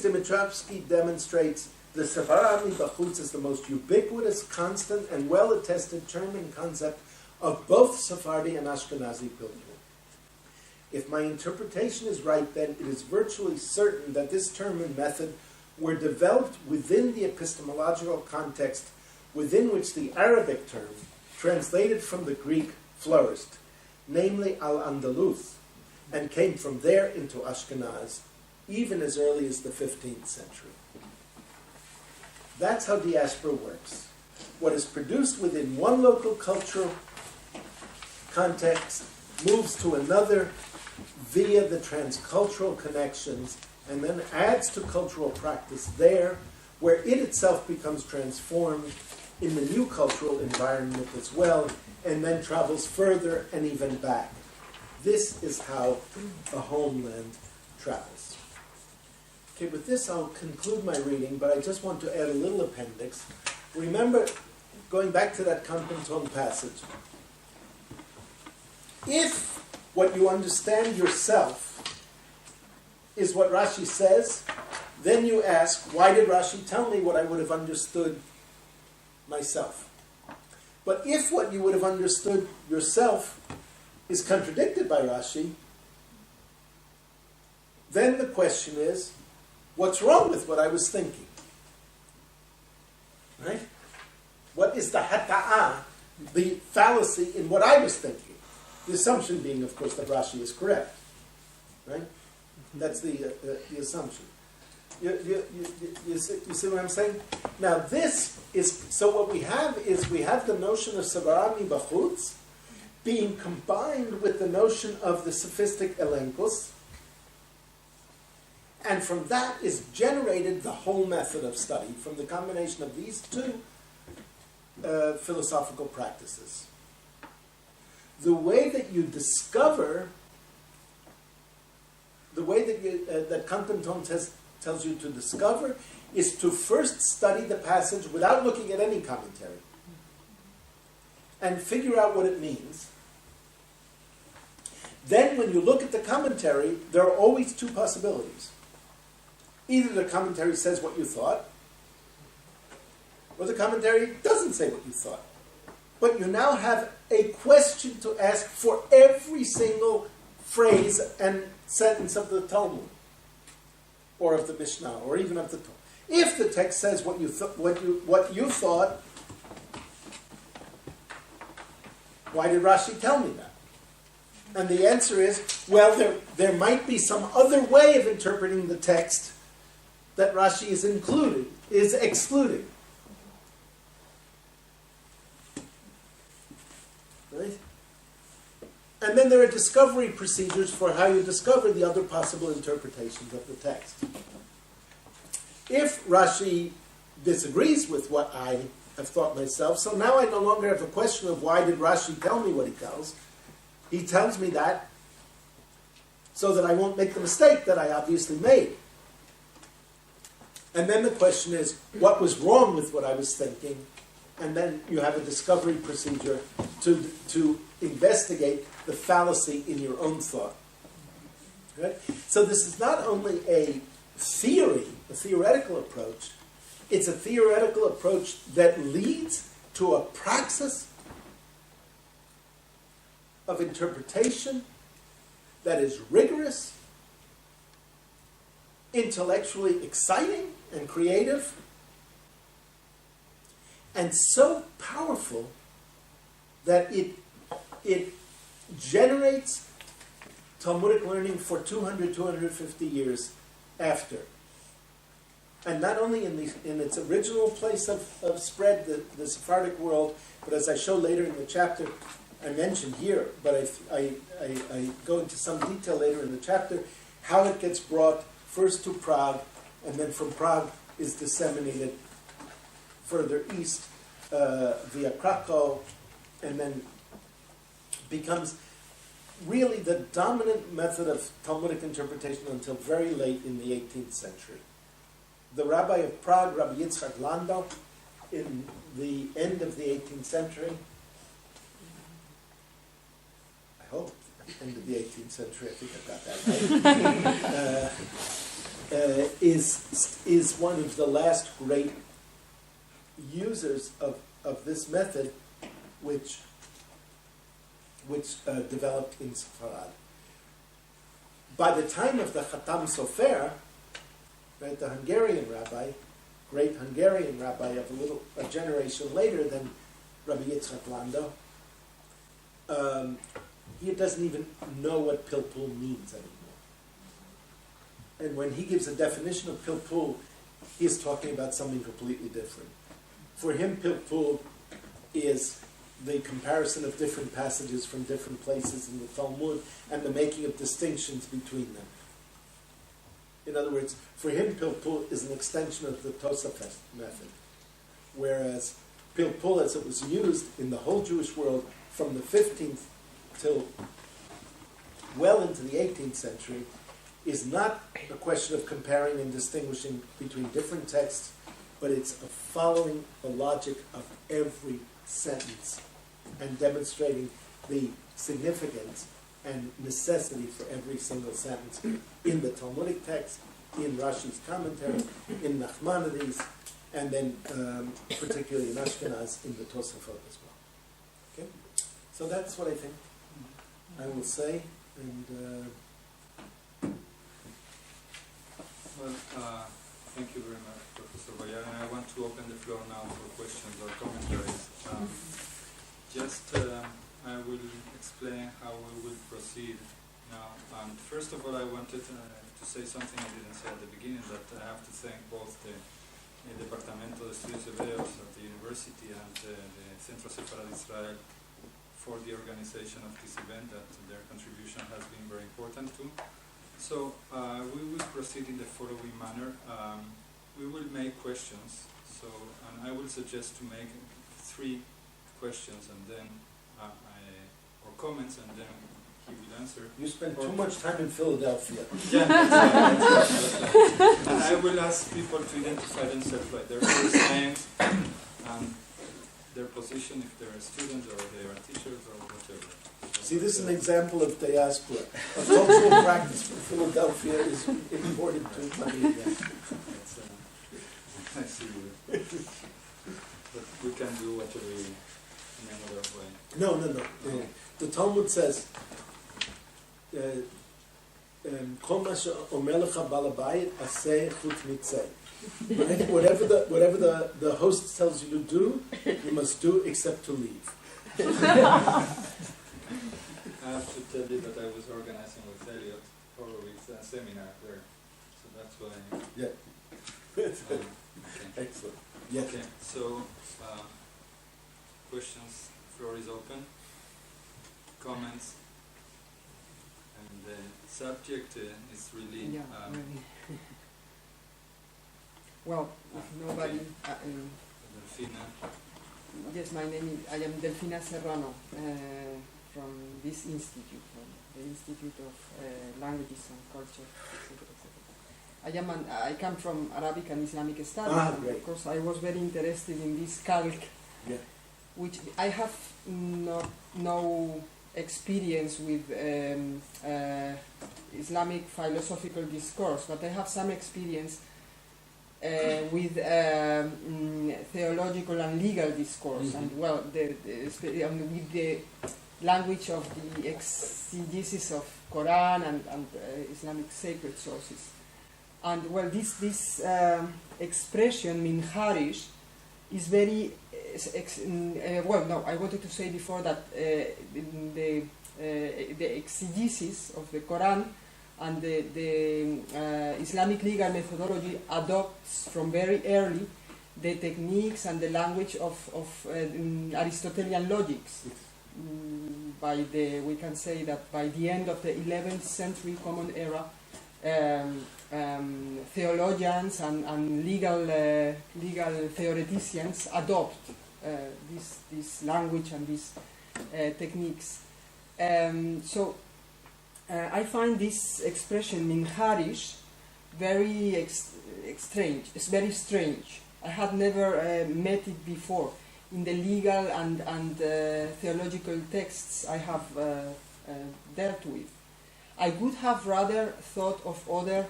Dimitrovsky demonstrates, the Sevara mi bachutz is the most ubiquitous, constant, and well-attested term and concept of both Sephardi and Ashkenazi Pilpul. If my interpretation is right, then it is virtually certain that this term and method were developed within the epistemological context within which the Arabic term, translated from the Greek, flourished, namely Al-Andalus, and came from there into Ashkenaz, even as early as the 15th century. That's how diaspora works. What is produced within one local cultural context moves to another via the transcultural connections and then adds to cultural practice there, where it itself becomes transformed in the new cultural environment as well, and then travels further and even back. This is how a homeland travels. Okay, with this I'll conclude my reading, but I just want to add a little appendix. Remember, going back to that Kanpenton passage, if what you understand yourself is what Rashi says, then you ask, why did Rashi tell me what I would have understood myself? But if what you would have understood yourself is contradicted by Rashi, then the question is, what's wrong with what I was thinking? Right? What is the hata'ah, the fallacy in what I was thinking? The assumption being, of course, that Rashi is correct. Right? That's the assumption. You see what I'm saying? Now this is, so what we have is, we have the notion of Sevara mi bachutz being combined with the notion of the sophistic elenkos, and from that is generated the whole method of study, from the combination of these two philosophical practices. The way that you discover, the way that that Kanpenton tells you to discover, is to first study the passage without looking at any commentary and figure out what it means. Then when you look at the commentary, there are always two possibilities. Either the commentary says what you thought, or the commentary doesn't say what you thought. But you now have a question to ask for every single phrase and sentence of the Talmud, or of the Mishnah, or even of the Torah. If the text says what you thought, why did Rashi tell me that? And the answer is, well, there might be some other way of interpreting the text that Rashi is excluding. Right? And then there are discovery procedures for how you discover the other possible interpretations of the text. If Rashi disagrees with what I have thought myself, so now I no longer have a question of why did Rashi tell me what he tells. He tells me that so that I won't make the mistake that I obviously made. And then the question is, what was wrong with what I was thinking? And then you have a discovery procedure to investigate the fallacy in your own thought. Right? So this is not only a theory, a theoretical approach, it's a theoretical approach that leads to a praxis of interpretation that is rigorous, intellectually exciting and creative, and so powerful that it generates Talmudic learning for 200, 250 years after. And not only in its original place of spread, the Sephardic world, but as I show later in the chapter, I mentioned here, but I go into some detail later in the chapter, how it gets brought first to Prague, and then from Prague is disseminated further east via Krakow, and then becomes really the dominant method of Talmudic interpretation until very late in the 18th century. The rabbi of Prague, Rabbi Yitzchak Landau, in the end of the 18th century, I hope, end of the 18th century, I think I've got that right, is one of the last great users of this method, which developed in Sepharad. By the time of the Chatam Sofer, right, the Hungarian rabbi, great Hungarian rabbi of a generation later than Rabbi Yitzchak Landau, he doesn't even know what Pilpul means anymore. And when he gives a definition of Pilpul, he is talking about something completely different. For him, Pilpul is the comparison of different passages from different places in the Talmud and the making of distinctions between them. In other words, for him, Pilpul is an extension of the Tosafot method, whereas Pilpul, as it was used in the whole Jewish world from the 15th till well into the 18th century, is not a question of comparing and distinguishing between different texts, but it's of following the logic of every sentence and demonstrating the significance and necessity for every single sentence in the Talmudic text, in Rashi's commentary, in Nachmanides, and then particularly in Ashkenaz, in the Tosafot as well. Okay? So that's what I think I will say. And thank you very much, Professor Boyarin. I want to open the floor now for questions or commentaries. I will explain how we will proceed now. First of all, I wanted to say something I didn't say at the beginning, that I have to thank both the Departamento de Estudios Judíos at the university and the Centro Sefarad Israel for the organization of this event, that their contribution has been very important too. So we will proceed in the following manner. We will make questions, and I will suggest to make 3 questions and then or comments, and then he will answer. You spend too much time in Philadelphia. Yeah, that's right. And I will ask people to identify themselves by their first names and their position, if they are students or they are teachers or whatever. See, this is an example of diaspora. A cultural practice from Philadelphia is important to money. I see. But we can do whatever in another way. No. The Talmud says, "Kol ma she'omer lecha bal habayit aseh chutz mitzeh." Whatever the host tells you to do, you must do except to leave. I have to tell you that I was organizing with Elliot for a seminar there, so that's why. Yeah. Okay. Excellent. Yes. Okay. So, questions. Floor is open. Comments. And the subject is really. Well, if nobody. Delfina. Yes, my name is. I am Delfina Serrano from this institute, from the Institute of Languages and Culture, etc. I come from Arabic and Islamic studies, and of course I was very interested in this calc, which I have no experience with Islamic philosophical discourse, but I have some experience with theological and legal discourse, and with the language of the exegesis of Quran and Islamic sacred sources. And well, this expression minharish is very well, no, I wanted to say before that the exegesis of the Quran and the Islamic legal methodology adopts from very early the techniques and the language of Aristotelian logics. We can say that by the end of the 11th century Common Era, theologians and legal theoreticians adopt this language and these techniques. So I find this expression minharish very strange. It's very strange. I had never met it before in the legal and theological texts I have dealt with. I would have rather thought of other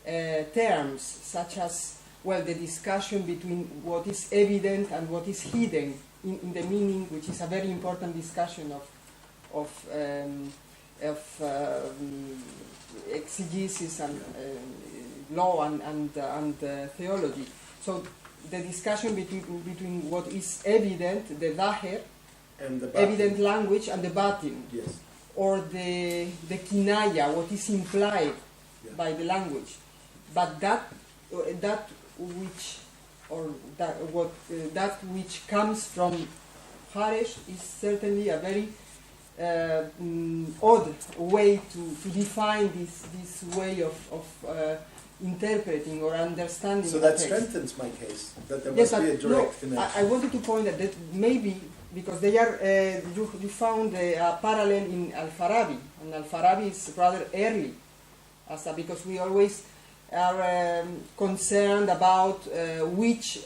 terms, such as, well, the discussion between what is evident and what is hidden in the meaning, which is a very important discussion of exegesis and law and theology. So the discussion between what is evident, the zahir, and the evident language, and the batin. Yes. Or the kinaya, what is implied by the language, but that which comes from Harish is certainly a very odd way to define this way of interpreting or understanding. So that strengthens my case, that there must be a direct connection. I wanted to point out that maybe, because they are, you found a parallel in Al-Farabi, and Al-Farabi is rather early, because we always are concerned about which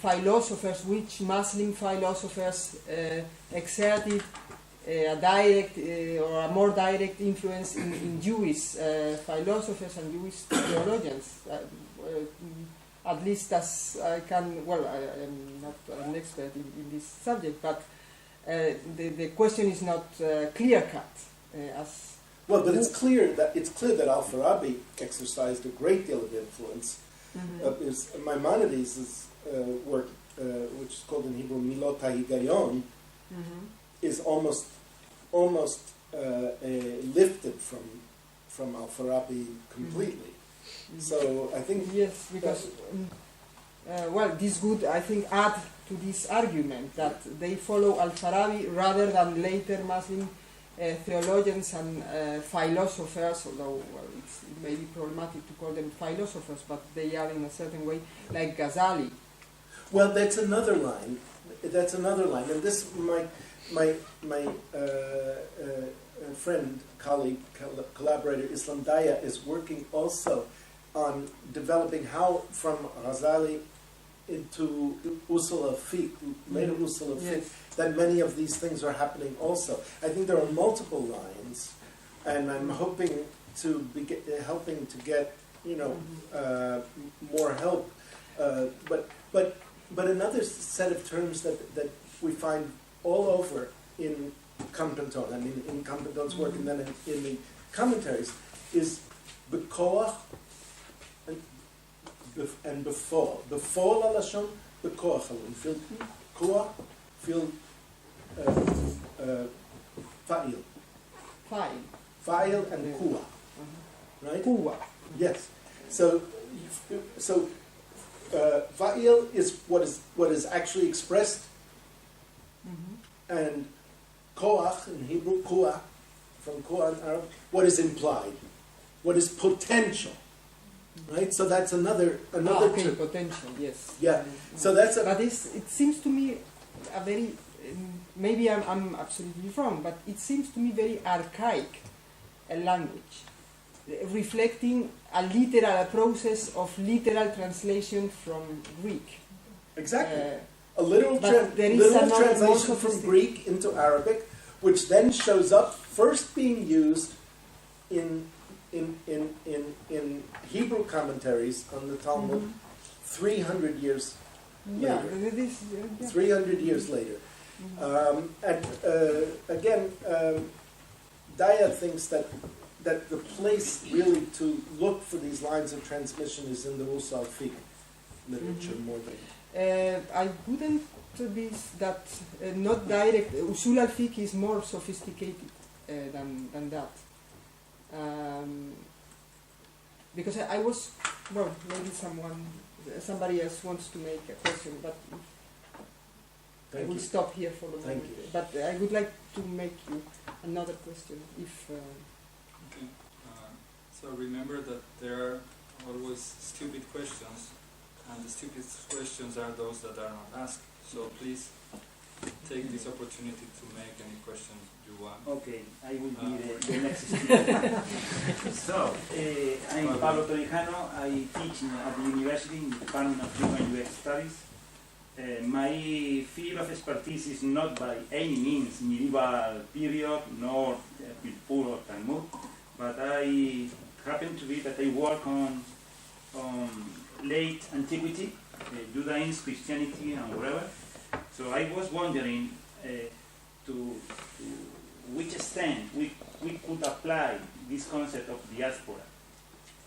philosophers, which Muslim philosophers exerted a direct or a more direct influence in Jewish philosophers and Jewish theologians. At least as I can, well, I am not an expert in this subject, but the question is not clear-cut. But it's clear that Al-Farabi exercised a great deal of influence. Mm-hmm. Maimonides' work, which is called in Hebrew Milot HaHigayon, mm-hmm. is almost lifted from Al-Farabi completely. Mm-hmm. So I think yes, because this would, I think, add to this argument that they follow Al-Farabi rather than later Muslim theologians and philosophers, although it may be problematic to call them philosophers, but they are in a certain way like Ghazali. Well, that's another line. And this, my friend, colleague, collaborator Islam Daya is working also on developing how from Ghazali into Usul al-Fiqh, later Usul al-Fiqh, yes. that many of these things are happening also. I think there are multiple lines, and I'm hoping to be helping to get more help. But another set of terms that we find all over in Kampenton, I mean in Kampenton's work and then in the commentaries, is bekoach and befall. Befall alashon, bekoach alon. Feel koach, feel fa'il. Fa'il and kuah. Right? Kuah. Yes. So fa'il is what is actually expressed, Mm-hmm. and koach in Hebrew, kuah, from kuah in Arabic, what is implied, what is potential. Right, so that's another term. Potential, yes. Yeah, so that's but it seems to me a very, maybe I'm absolutely wrong, but it seems to me very archaic a language, reflecting a process of literal translation from Greek. exactly a literal literal translation from Greek into Arabic, which then shows up first being used in Hebrew commentaries on the Talmud, 300 years later. 300 years later. Again, Daya thinks that the place really to look for these lines of transmission is in the Usul al-Fiqh literature more than... I wouldn't be that not direct. Usul al-fiqh is more sophisticated than that. Because I was, well, maybe somebody else wants to make a question, but I will stop here for the moment. But I would like to make you another question, if. Okay. So remember that there are always stupid questions, and the stupid questions are those that are not asked. So please take this opportunity to make any questions you want. Okay, I will be the next speaker. So, I'm Pablo Torijano. I teach at the university in the Department of Human and UX Studies. My field of expertise is not by any means medieval period, nor Pilpul or Talmud, but I happen to be that I work on late antiquity, Judaism, Christianity, and whatever. So I was wondering to which extent we could apply this concept of diaspora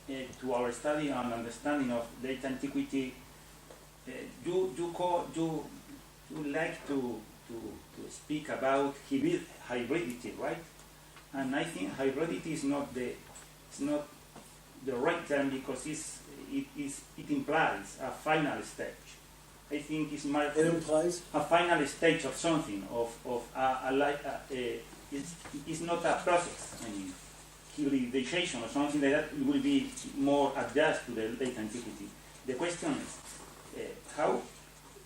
to our study and understanding of late antiquity. You like to speak about hybridity, right? And I think hybridity is not the right term, because it implies a final stage. I think it implies a final stage of something, it's not a process. I mean, hybridization or something like that, it will be more adjust to the late antiquity. The question is, how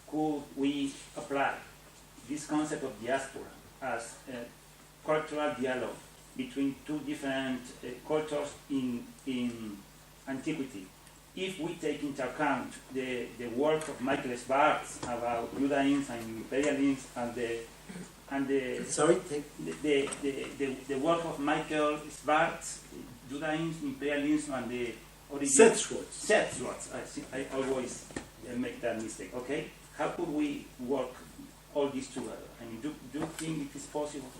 could we apply this concept of diaspora as a cultural dialogue between two different cultures in antiquity, if we take into account the work of Michael Schwartz about Judaism and imperialism and the work of Michael Schwartz, Judaism, imperialism, and the origin. Seth Schwartz. I always make that mistake. Okay, how could we work all this together? I mean, do you think it is possible?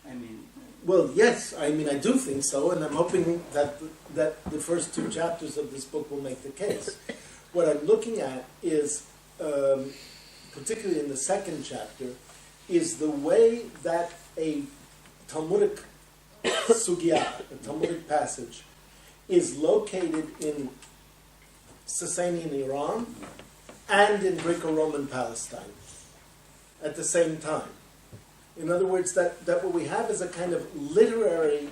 I mean. Well, yes. I mean, I do think so, and I'm hoping that the first two chapters of this book will make the case. What I'm looking at is, particularly in the second chapter, is the way that a Talmudic sugya, a Talmudic passage, is located in Sasanian Iran and in Greco-Roman Palestine at the same time. In other words, that what we have is a kind of literary...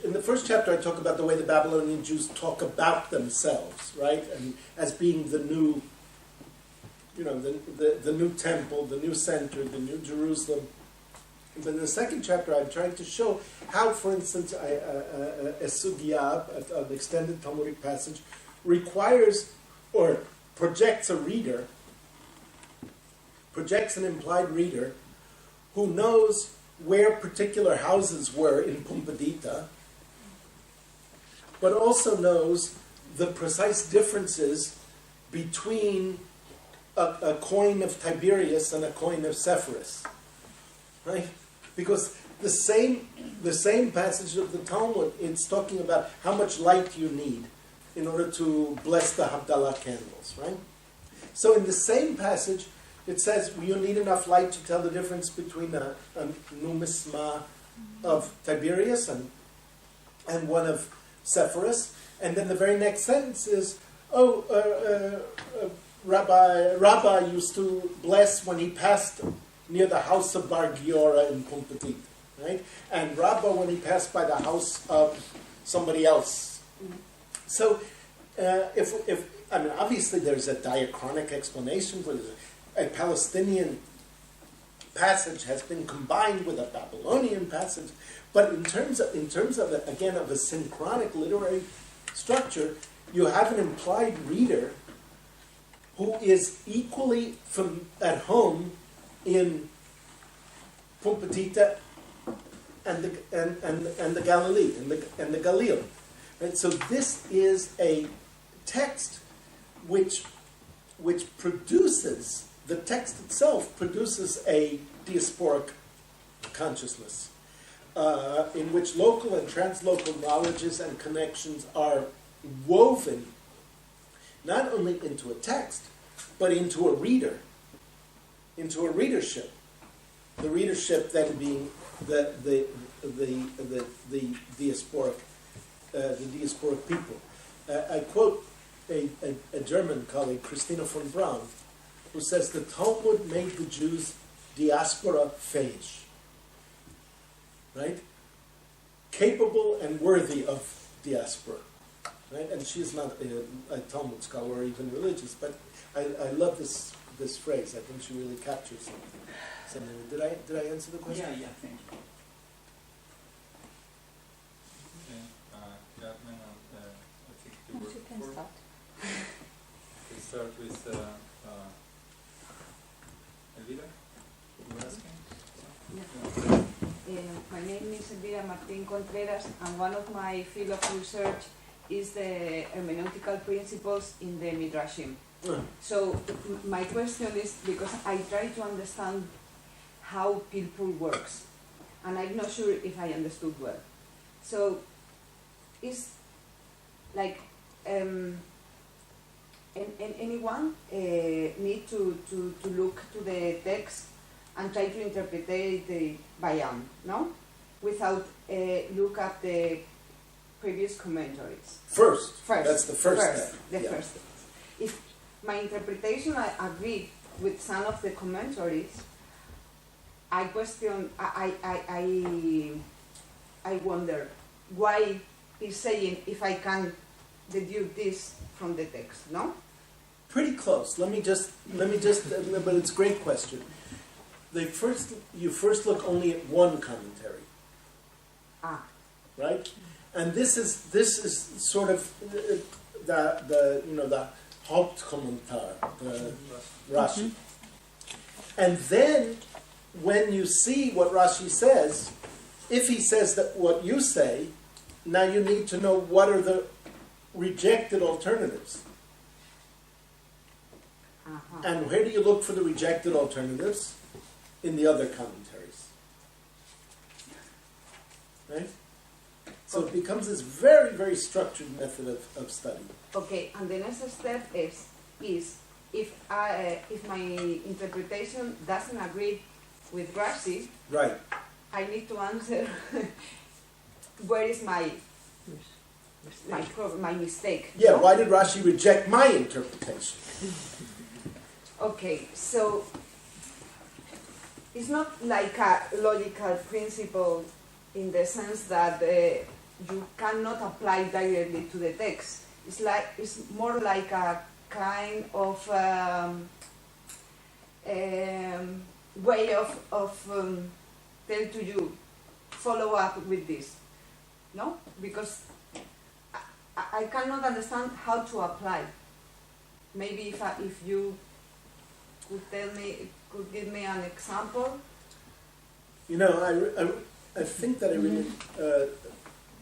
in the first chapter I talk about the way the Babylonian Jews talk about themselves, right? And as being the new, the new temple, the new center, the new Jerusalem. But in the second chapter I'm trying to show how, for instance, a sugya, an extended Talmudic passage, requires or projects a reader, projects an implied reader who knows where particular houses were in Pumbedita, but also knows the precise differences between a coin of Tiberius and a coin of Sepphoris, right? Because the same passage of the Talmud, it's talking about how much light you need in order to bless the Havdalah candles, right? So in the same passage, it says you need enough light to tell the difference between a numisma of Tiberius and one of Sepphoris. And then the very next sentence is, Rabbi used to bless when he passed near the house of Bar Giora in Pumbedita, right? And Rabba when he passed by the house of somebody else. So, obviously there's a diachronic explanation for this. A Palestinian passage has been combined with a Babylonian passage, but in terms of a synchronic literary structure, you have an implied reader who is equally at home in Pumbedita and the Galilee and the Galil. And so this is a text which produces. The text itself produces a diasporic consciousness in which local and translocal knowledges and connections are woven not only into a text, but into a reader, into a readership. The readership then being the diasporic people. I quote a German colleague, Christina von Braun, who says the Talmud made the Jews diaspora fähig, right? Capable and worthy of diaspora, right? And she's not a Talmud scholar or even religious, but I love this phrase. I think she really captures something. Did I answer the question? Yeah, thank you. Okay, I think you were You can before. start. We start with Elvira. You were asking? My name is Elvira Martín Contreras, and one of my field of research is the hermeneutical principles in the Midrashim. So my question is, because I try to understand how Pilpul works, and I'm not sure if I understood well. So is like anyone need to look to the text and try to interpret the bayam, no? Without look at the previous commentaries. First. That's the first step. First step. If my interpretation I agree with some of the commentaries, I question, I wonder why he's saying if I can deduce this from the text, no? Pretty close. Let me just, but it's a great question. You first look only at one commentary. Right? And this is sort of the Hauptkommentar, the Rashi. And then when you see what Rashi says, if he says that what you say, now you need to know what are the rejected alternatives. And where do you look for the rejected alternatives? In the other commentaries. Right? So it becomes this very, very structured method of study. Okay, and the next step is if my interpretation doesn't agree with Rashi, right, I need to answer where is my mistake. Yeah, no? why did Rashi reject my interpretation? Okay, so it's not like a logical principle in the sense that you cannot apply directly to the text. It's more like a kind of way of tell to you, follow up with this, no? Because I cannot understand how to apply. Maybe if you could give me an example. You know, I think that I really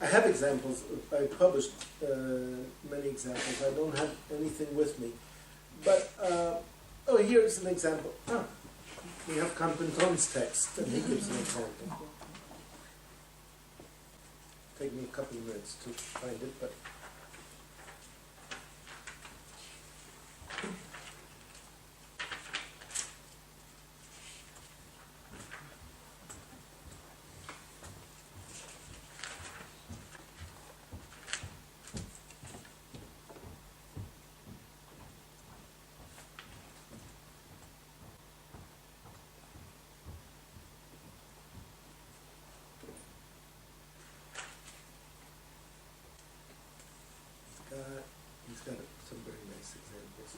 I have examples. I published many examples. I don't have anything with me, but here's an example. We have Campenton's text, and he gives an example. Take me a couple of minutes to find it, but. He's got some very nice examples.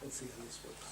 Let's see how this works.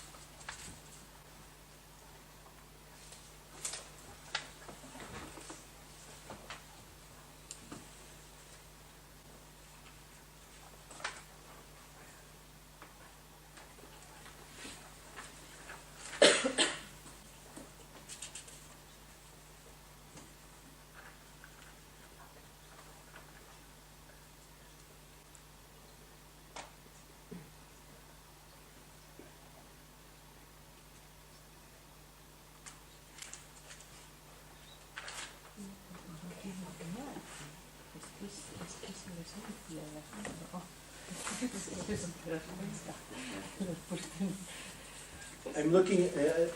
I'm looking,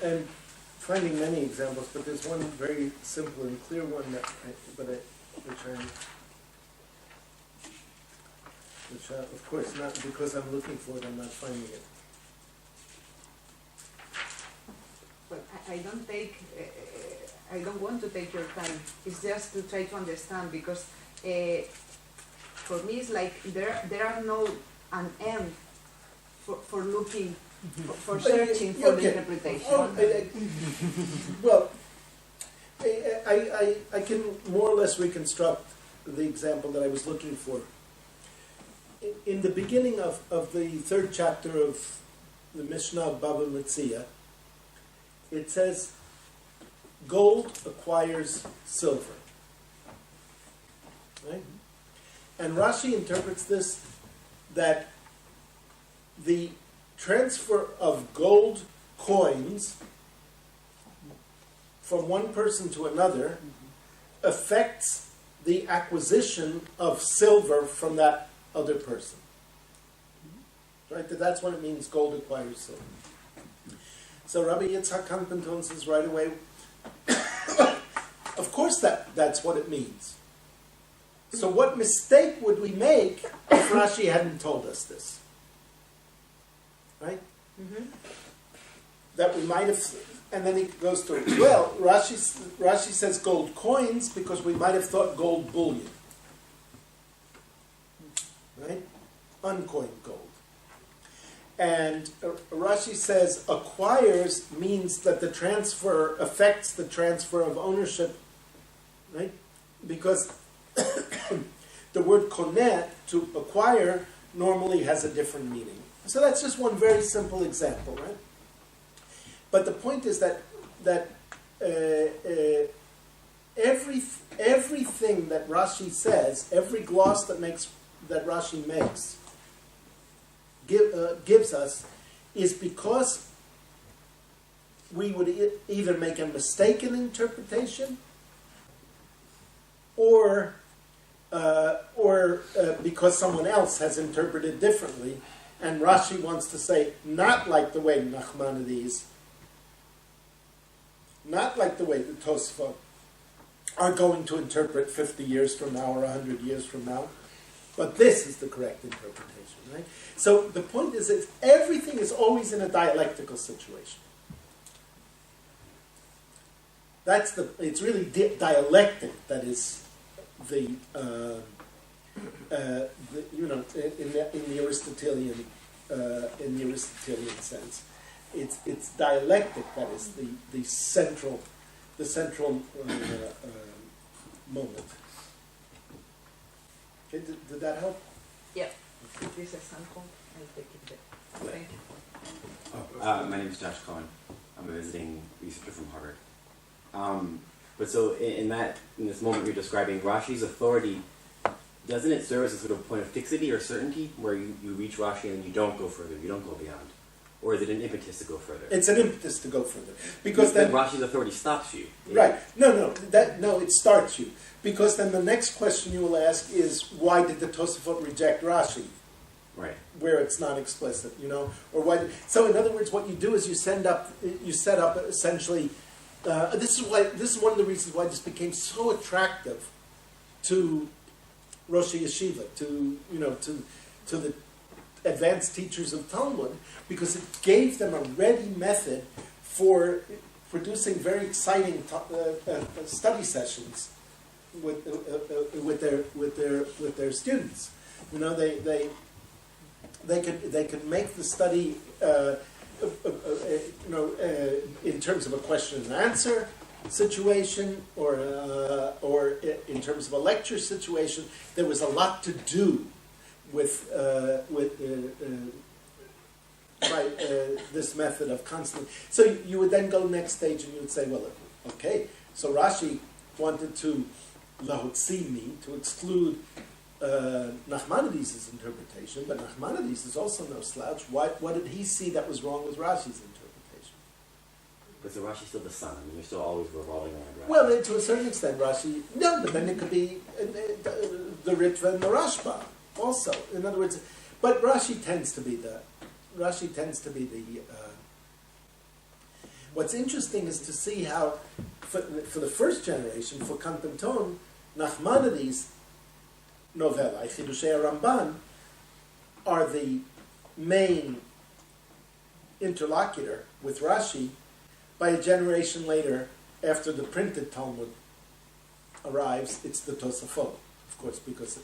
I'm finding many examples, but there's one very simple and clear one that, which of course, not because I'm looking for it, I'm not finding it. Well, I don't want to take your time. It's just to try to understand, because for me it's like there are no an end for looking, for searching for the interpretation. Well, I can more or less reconstruct the example that I was looking for. In the beginning of the third chapter of the Mishnah of Baba Metzia, it says, gold acquires silver. Right? And Rashi interprets this that the transfer of gold coins from one person to another affects the acquisition of silver from that other person. Right? That's what it means, gold acquires silver. So Rabbi Yitzhak Kampenton says right away, of course that's what it means. So what mistake would we make if Rashi hadn't told us this? Right? Mm-hmm. That we might have, and then he goes to, well, Rashi says gold coins because we might have thought gold bullion. Right? Uncoined gold. And Rashi says acquires means that the transfer affects the transfer of ownership, right? Because the word koneh, to acquire, normally has a different meaning. So that's just one very simple example, right? But the point is that everything that Rashi says, every gloss that Rashi makes, gives us, is because we would either make a mistaken interpretation, or because someone else has interpreted differently, and Rashi wants to say, not like the way Nachmanides, not like the way the Tosfot are going to interpret 50 years from now or 100 years from now, but this is the correct interpretation, right? So the point is that everything is always in a dialectical situation. It's really dialectic that is in the Aristotelian sense. It's dialectic that is the central moment. Okay, did that help? Yeah. This is sample. I'll take it there. Thank you. My name is Josh Cohen. I'm a visiting researcher from Harvard. But so in this moment you're describing, Rashi's authority, doesn't it serve as a sort of point of fixity or certainty, where you reach Rashi and you don't go further, you don't go beyond? Or is it an impetus to go further? It's an impetus to go further. Because then Rashi's authority stops you. Right. No, it starts you. Because then the next question you will ask is, why did the Tosafot reject Rashi? Right. Where it's not explicit, or why? So in other words, what you do is you set up essentially. This is one of the reasons why this became so attractive to Rosh Yeshiva, to the advanced teachers of Talmud, because it gave them a ready method for producing very exciting study sessions with their students. They could make the study in terms of a question and answer situation, or in terms of a lecture situation. There was a lot to do with this method of constant. So you would then go next stage and you would say, well, okay, so Rashi wanted to lahotzimi, to exclude Nachmanides' interpretation, but Nachmanides is also no slouch. What did he see that was wrong with Rashi's interpretation? But so Rashi's still the sun. I mean, you're still always revolving around Rashi. Well, to a certain extent, Rashi. No, but then it could be the Ritva and the Rashba also. In other words, But Rashi tends to be the. What's interesting is to see how, for the first generation, for Kantanton, Nachmanides' novella, Chidushei Ramban, are the main interlocutor with Rashi. By a generation later, after the printed Talmud arrives, it's the Tosafot, of course, because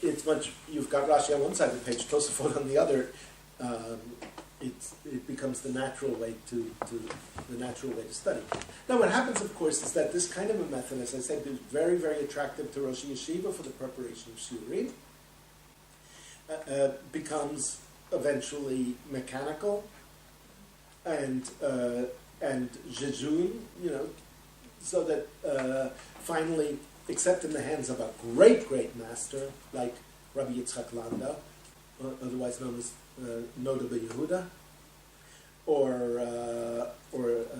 it's much. You've got Rashi on one side of the page, Tosafot on the other. It becomes the natural way to study. Now, what happens, of course, is that this kind of a method, as I said, is very, very attractive to Rosh Yeshiva for the preparation of shiurim. Becomes eventually mechanical and jejun, so that finally, except in the hands of a great master like Rabbi Yitzchak Landa, otherwise known as Noda B'Yehuda, or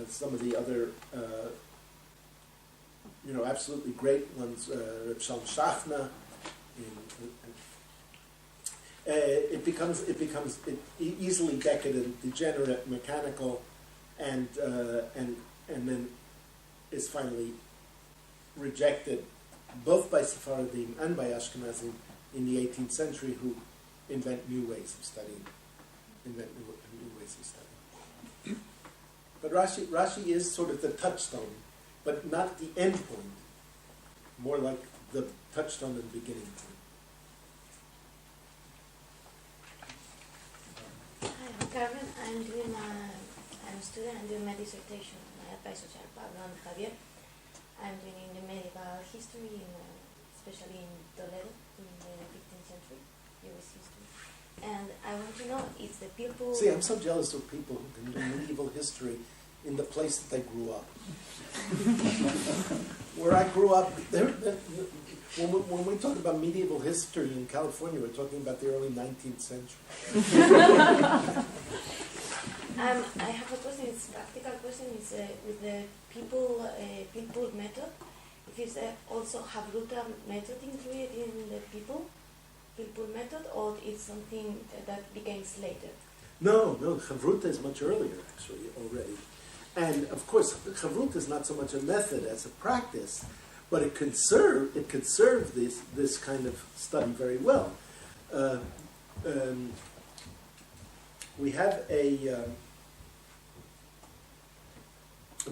some of the other, absolutely great ones, Reb Shalom Shachna. It becomes easily decadent, degenerate, mechanical, and then is finally rejected both by Sephardim and by Ashkenazim in the 18th century, who invent new ways of studying. But Rashi is sort of the touchstone, but not the end point. More like the touchstone and beginning point. Hi, I'm Carmen. I'm a student. I'm doing my dissertation. My advisors are Pablo and Javier. I'm doing in the medieval history, especially in Toledo, in the 15th century, Jewish history. And I want to know, is the Pilpul... See, I'm so jealous of people who can do medieval history in the place that they grew up. Where I grew up, when we talk about medieval history in California, we're talking about the early 19th century. I have a question, it's a practical question, it's with the Pilpul method, if it's also Havruta method included in the Pilpul method, or it's something that begins later? No, Chavruta is much earlier, actually, already. And, of course, Chavruta is not so much a method as a practice, but it could serve this kind of study very well. We have a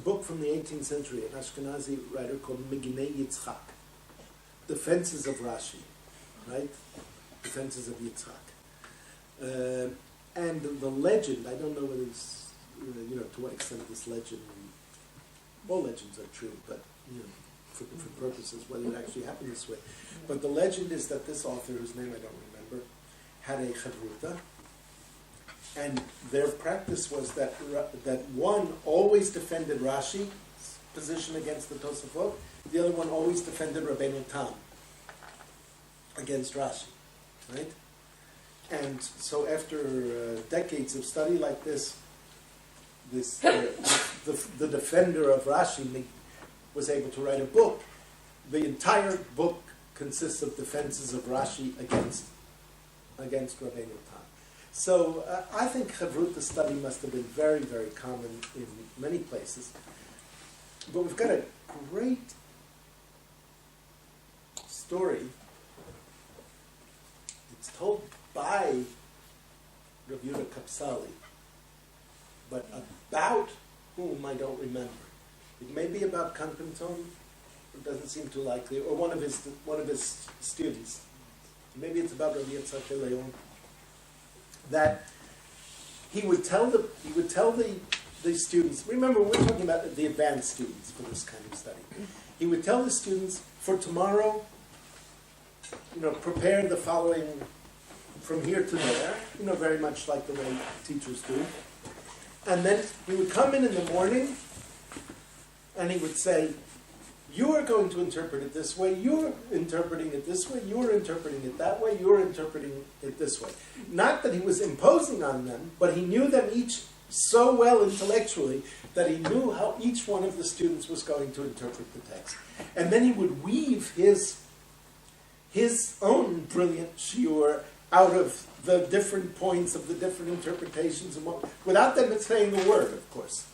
book from the 18th century, an Ashkenazi writer called Meginei Yitzchak, Defenses of Rashi, right? Defenses of Yitzchak. And the legend, I don't know whether it's, to what extent this legend, all legends are true, but, for purposes, whether it actually happened this way. But the legend is that this author, whose name I don't remember, had a chavruta, and their practice was that one always defended Rashi's position against the Tosafot, the other one always defended Rabbeinu Tam against Rashi, right? And so after decades of study like this, the defender of Rashi was able to write a book. The entire book consists of defenses of Rashi against Rabbeinu Tam. So I think Chavruta study must have been very, very common in many places. But we've got a great story. It's told by Rav Yehuda Kapsali, but about whom I don't remember. It may be about Kantanton, it doesn't seem too likely, or one of his students. Maybe it's about Rav Yitzhak Leon. That he would tell the students. Remember, we're talking about the advanced students for this kind of study. He would tell the students, for tomorrow, prepare the following from here to there, very much like the way teachers do. And then he would come in the morning, and he would say, you are going to interpret it this way, you're interpreting it this way, you're interpreting it that way, you're interpreting it this way. Not that he was imposing on them, but he knew them each so well intellectually that he knew how each one of the students was going to interpret the text. And then he would weave his own brilliant shiur out of the different points of the different interpretations, and without them saying a word, of course.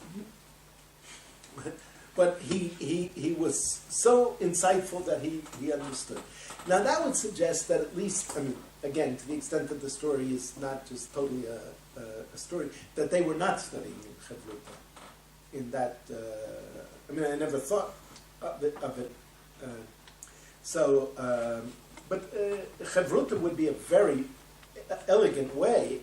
But he was so insightful that he understood. Now that would suggest that at least, I mean, again, to the extent that the story is not just totally a story, that they were not studying in Chevruta. In that, I mean, I never thought of it. But Chevruta would be a very elegant way,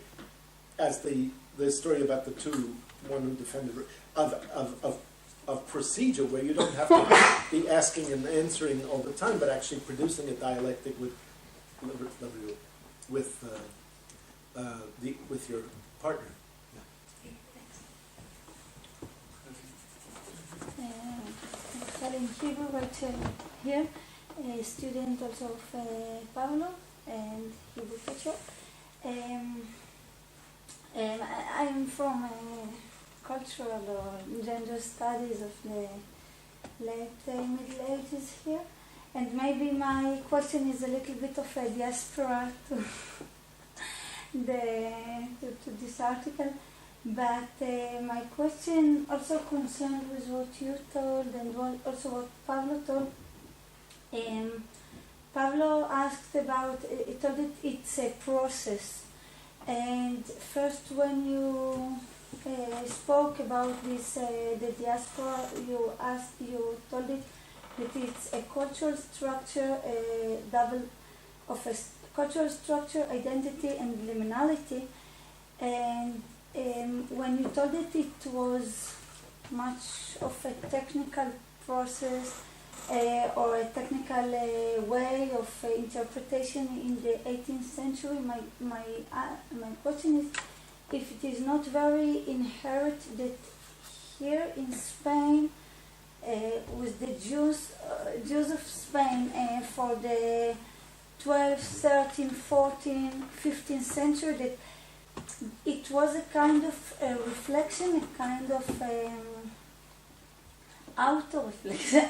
as the story about the two, one who defended, of procedure, where you don't have to be asking and answering all the time, but actually producing a dialectic with your partner. Helen Hebrew right here, a student also of Pablo and Hebrew teacher. I'm from cultural or gender studies of the late Middle Ages here, and maybe my question is a little bit of a diaspora to this article. But my question also concerned with what you told and also what Pablo told. Pablo asked about, he told it it's a process. And first when you spoke about this, the diaspora, you told it that it's a cultural structure, double of a cultural structure, identity and liminality. And when you told it, it was much of a technical process or a technical way of interpretation in the 18th century. My question is if it is not very inherent that here in Spain, with the Jews of Spain for the 12th, 13th, 14th, 15th century, that it was a kind of reflection, a kind of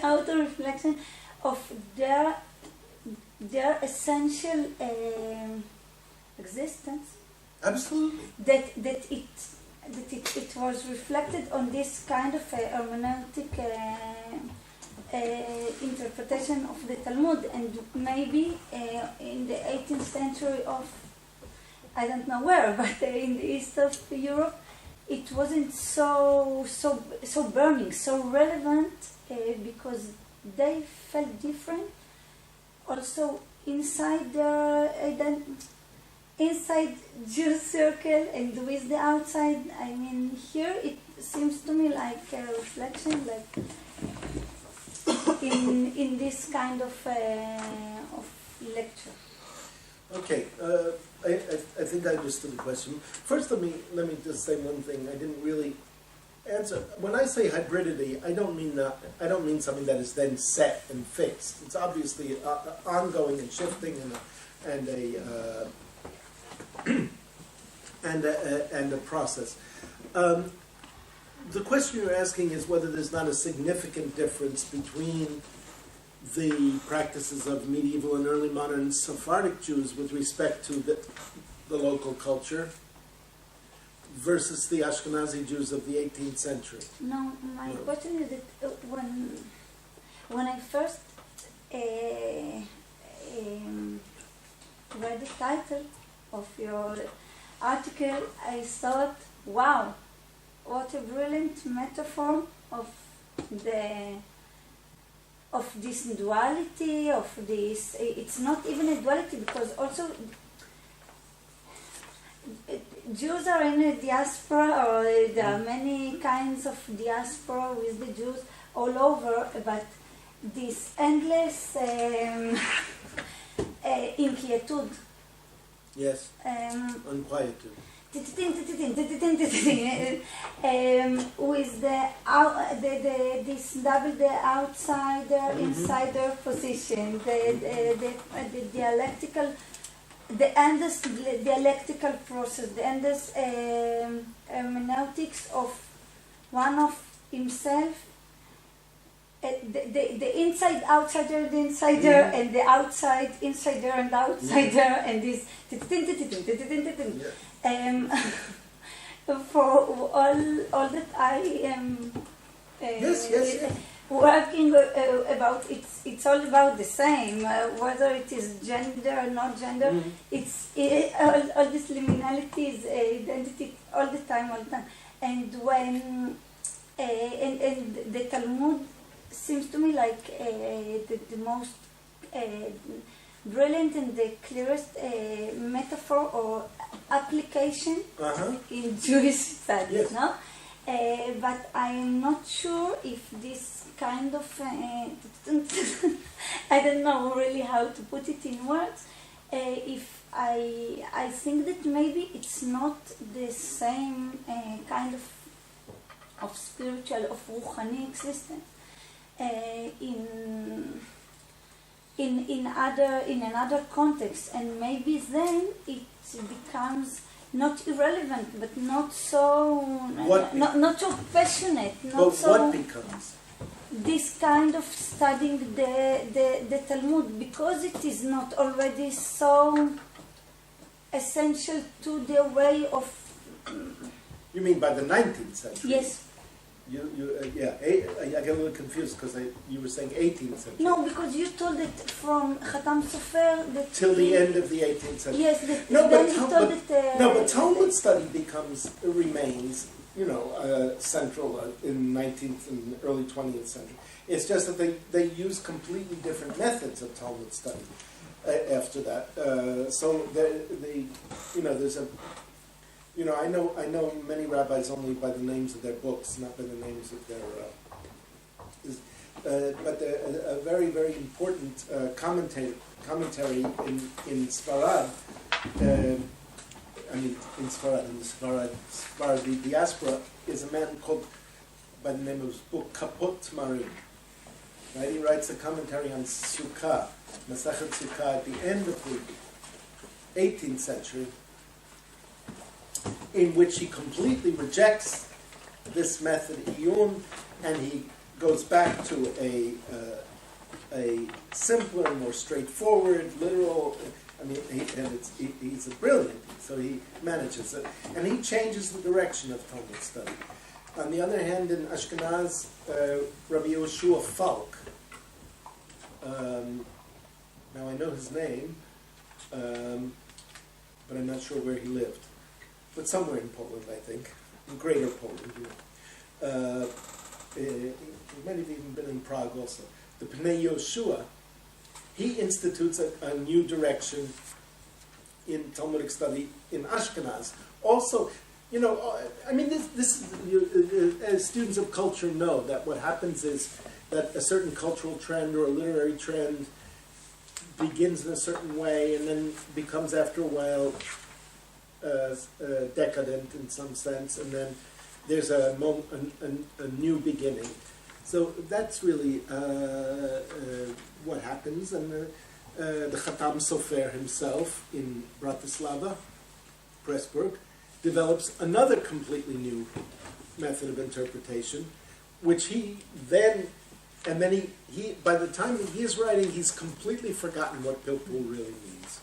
auto-reflection of their essential existence. Absolutely. That it was reflected on this kind of hermeneutic interpretation of the Talmud, and maybe in the 18th century of, I don't know where, but in the east of Europe, it wasn't so burning, so relevant, because they felt different. Also inside their inside Jewish circle and with the outside. I mean, here it seems to me like a reflection, like in this kind of lecture. Okay, I think I understood the question. First, let me just say one thing. I didn't really answer. When I say hybridity, I don't mean something that is then set and fixed. It's obviously ongoing and shifting and a process. The question you're asking is whether there's not a significant difference between the practices of medieval and early modern Sephardic Jews with respect to the local culture versus the Ashkenazi Jews of the 18th century. No, my question is that when I first read the title of your article, I thought, wow, what a brilliant metaphor of this duality, of this, it's not even a duality, because also Jews are in a diaspora, or there are many kinds of diaspora with the Jews all over, but this endless inquietude. Yes, unquietude. With this double, the outsider, insider position, the dialectical, the endless dialectical process, the endless hermeneutics of one of himself the inside outsider, the insider, and the outside insider and outsider, and this. For all that I am working about, it's all about the same. Whether it is gender or not gender, it's all these liminalities, identity, all the time. And when and the Talmud seems to me like the most brilliant and the clearest metaphor or application in Jewish studies, no? But I'm not sure if this kind of I don't know really how to put it in words. If I think that maybe it's not the same kind of spiritual, of ruchani existence in another context, and maybe then it becomes not irrelevant, but not so not so passionate. But what becomes? This kind of studying the Talmud, because it is not already so essential to the way of. You mean by the 19th century? Yes. I get a little confused because you were saying 18th century. No, because you told it from Khatam Sofer that till the end of the 18th century. Yes, but Talmud study remains, central in 19th and early 20th century. It's just that they use completely different methods of Talmud study after that. So there's a. I know many rabbis only by the names of their books, not by the names of their. But a very, very important commentary in Sfarad. In the Sephardi Diáspora is a man called by the name of his book Kaput Marim. Right, he writes a commentary on Sukkah, Masachet Sukkah, at the end of the 18th century, in which he completely rejects this method iyun, and he goes back to a simpler, more straightforward, literal. He's a brilliant, so he manages it, and he changes the direction of Talmud study. On the other hand, in Ashkenaz, Rabbi Yehoshua Falk. Now I know his name, but I'm not sure where he lived. But somewhere in Poland, I think, in Greater Poland. He might have even been in Prague also. The Pnei Yehoshua, he institutes a new direction in Talmudic study in Ashkenaz. Also, as students of culture know that what happens is that a certain cultural trend or a literary trend begins in a certain way and then becomes after a while decadent in some sense, and then there's a new beginning. So that's really what happens. And the Khatam Sofer himself in Bratislava, Pressburg, develops another completely new method of interpretation, which he by the time he is writing, he's completely forgotten what Pilpul really means.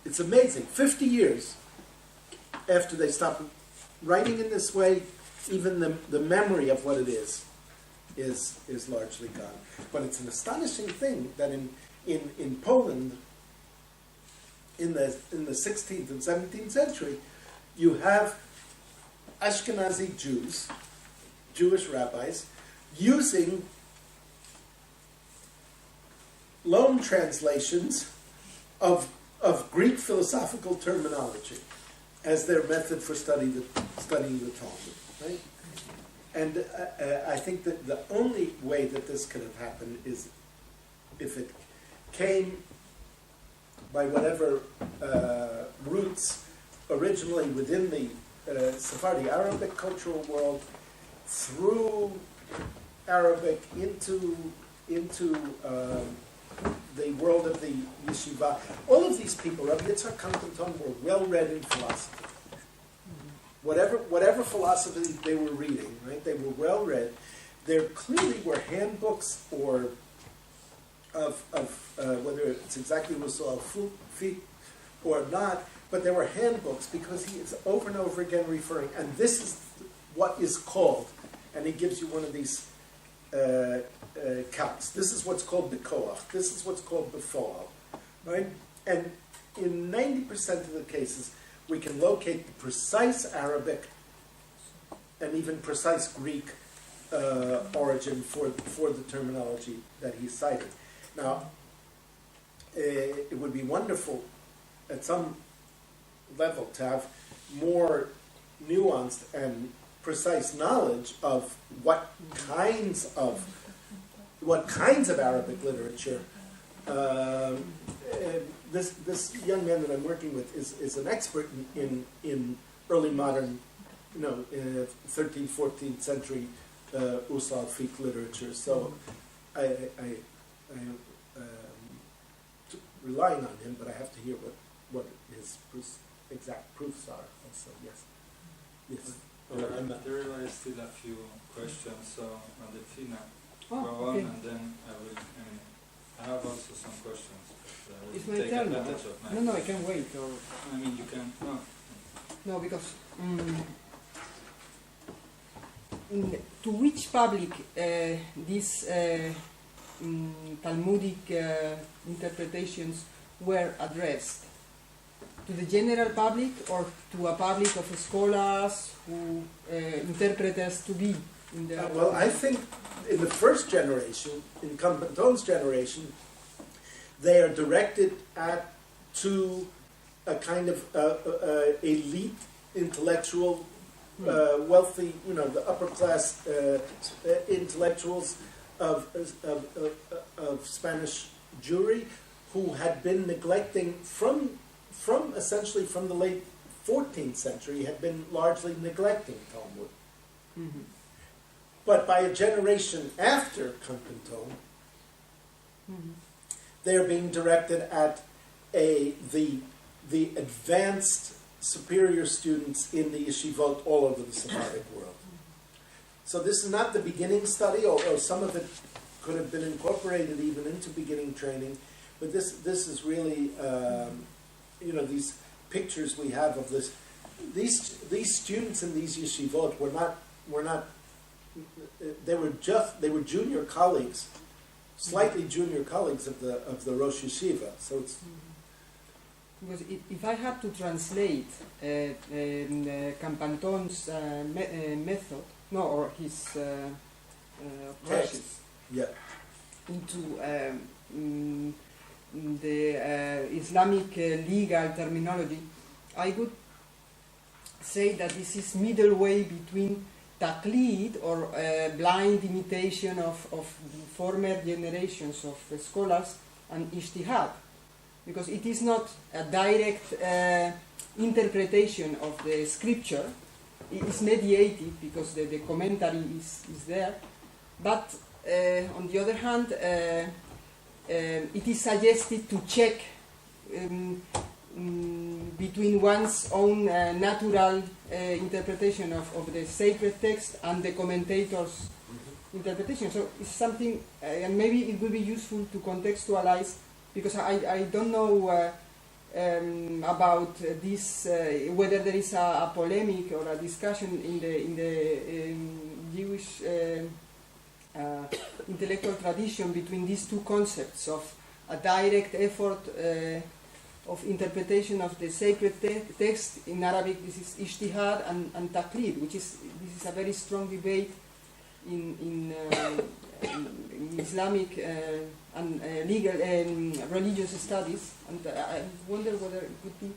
It's amazing. 50 years after they stop writing in this way, even the memory of what it is largely gone. But it's an astonishing thing that in Poland, in the 16th and 17th century, you have Ashkenazi Jews, Jewish rabbis, using loan translations of Greek philosophical terminology as their method for studying the Talmud, right? And I think that the only way that this could have happened is if it came by whatever roots originally within the Sephardi Arabic cultural world, through Arabic into the world of the yeshiva. All of these people, Rabbi Yitzhak Kantanton, were well read in philosophy. Whatever philosophy they were reading, right? They were well read. there clearly were handbooks or of whether it's exactly Russell al-Fi or not, but there were handbooks because he is over and over again referring, and this is what is called, and he gives you one of these counts. This is what's called the koach. This is what's called the fall, right? And in 90% of the cases, we can locate the precise Arabic and even precise Greek origin for the terminology that he cited. Now, it would be wonderful at some level to have more nuanced and precise knowledge of what kinds of Arabic literature this young man that I'm working with is an expert in early modern, 13th, 14th century Usul al-Fiqh literature. So I'm relying on him, but I have to hear what his exact proofs are. Also, yes. There are still a few questions, so on the FINA, go on, okay. and then I have also some questions. It's my turn now. No, I can wait. Or you can. no, because to which public these Talmudic interpretations were addressed? To the general public or to a public of scholars who interpreters to be in the... well, I think in the first generation, in Campantone's generation, they are directed to a kind of elite, intellectual, wealthy, the upper class intellectuals of Spanish Jewry who had been neglecting essentially from the late 14th century, had been largely neglecting Talmud. Mm-hmm. But by a generation after Campantone, they're being directed at the advanced superior students in the yeshivot all over the Sephardic world. So this is not the beginning study, although some of it could have been incorporated even into beginning training, but this is really these pictures we have of this. These students in these yeshivot were not. They were junior colleagues, slightly junior colleagues of the Rosh Yeshiva. So it's because if I had to translate Campantone's method, or his approaches, into the Islamic legal terminology, I would say that this is middle way between taqlid, or blind imitation of former generations of scholars, and ijtihad, because it is not a direct interpretation of the scripture. It is mediated because the commentary is there, but on the other hand, it is suggested to check between one's own natural interpretation of the sacred text and the commentator's interpretation. So it's something, and maybe it would be useful to contextualize, because I don't know about this, whether there is a polemic or a discussion in the Jewish intellectual tradition between these two concepts of a direct effort of interpretation of the sacred text. In Arabic, this is ijtihad, and taqlid, this is a very strong debate in Islamic and legal religious studies, and I wonder whether it would be...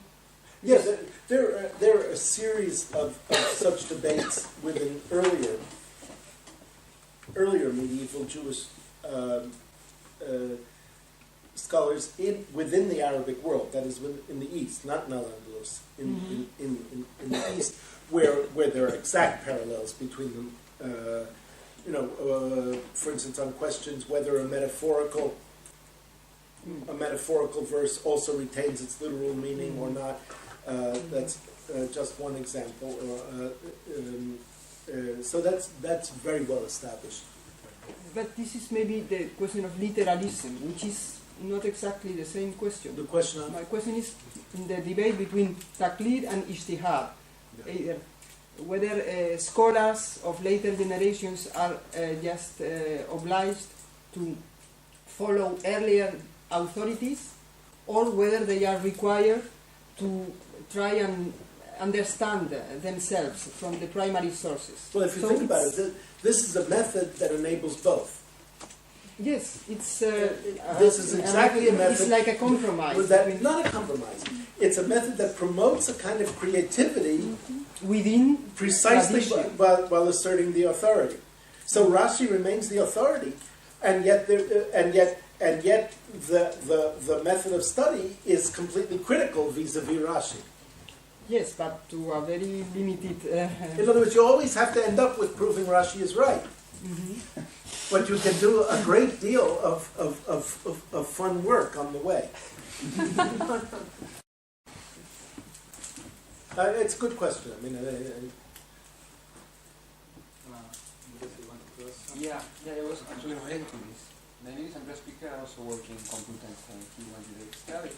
Yes, there are a series of such debates within earlier medieval Jewish scholars within the Arabic world, that is in the East, not in Al-Andalus, in the East, where there are exact parallels between them. For instance, on questions whether a metaphorical verse also retains its literal meaning or not. That's just one example. So that's very well established but this is maybe the question of literalism, which is not exactly the same question. The question of My question is in the debate between taqlid and ijtihad, either whether scholars of later generations are just obliged to follow earlier authorities, or whether they are required to try and understand themselves from the primary sources. Well, if you think about it, this is a method that enables both. Yes, it's this is exactly a method. It's like a compromise. Not a compromise. It's a method that promotes a kind of creativity within precisely while asserting the authority. So Rashi remains the authority, and yet the method of study is completely critical vis-a-vis Rashi. Yes, but to a very limited. In other words, you always have to end up with proving Rashi is right. Mm-hmm. But you can do a great deal of fun work on the way. It's a good question. I mean, yeah, I was actually related to this. My name is Andres Piquer. I also work in computer and Judaic studies.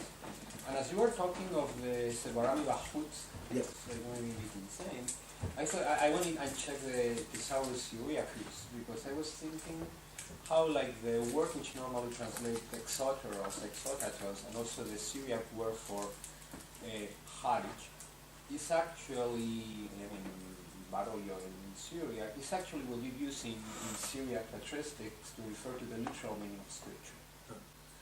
And as you were talking of the Sevarami Bahut, yes, maybe it's insane. I thought I went in and checked the Thesaurus Syriac because I was thinking how like the word which normally translates exoteros, exotatos, and also the Syriac word for harij is actually, Baroyo in Syria, is actually what you use in Syriac patristics to refer to the literal meaning of scripture.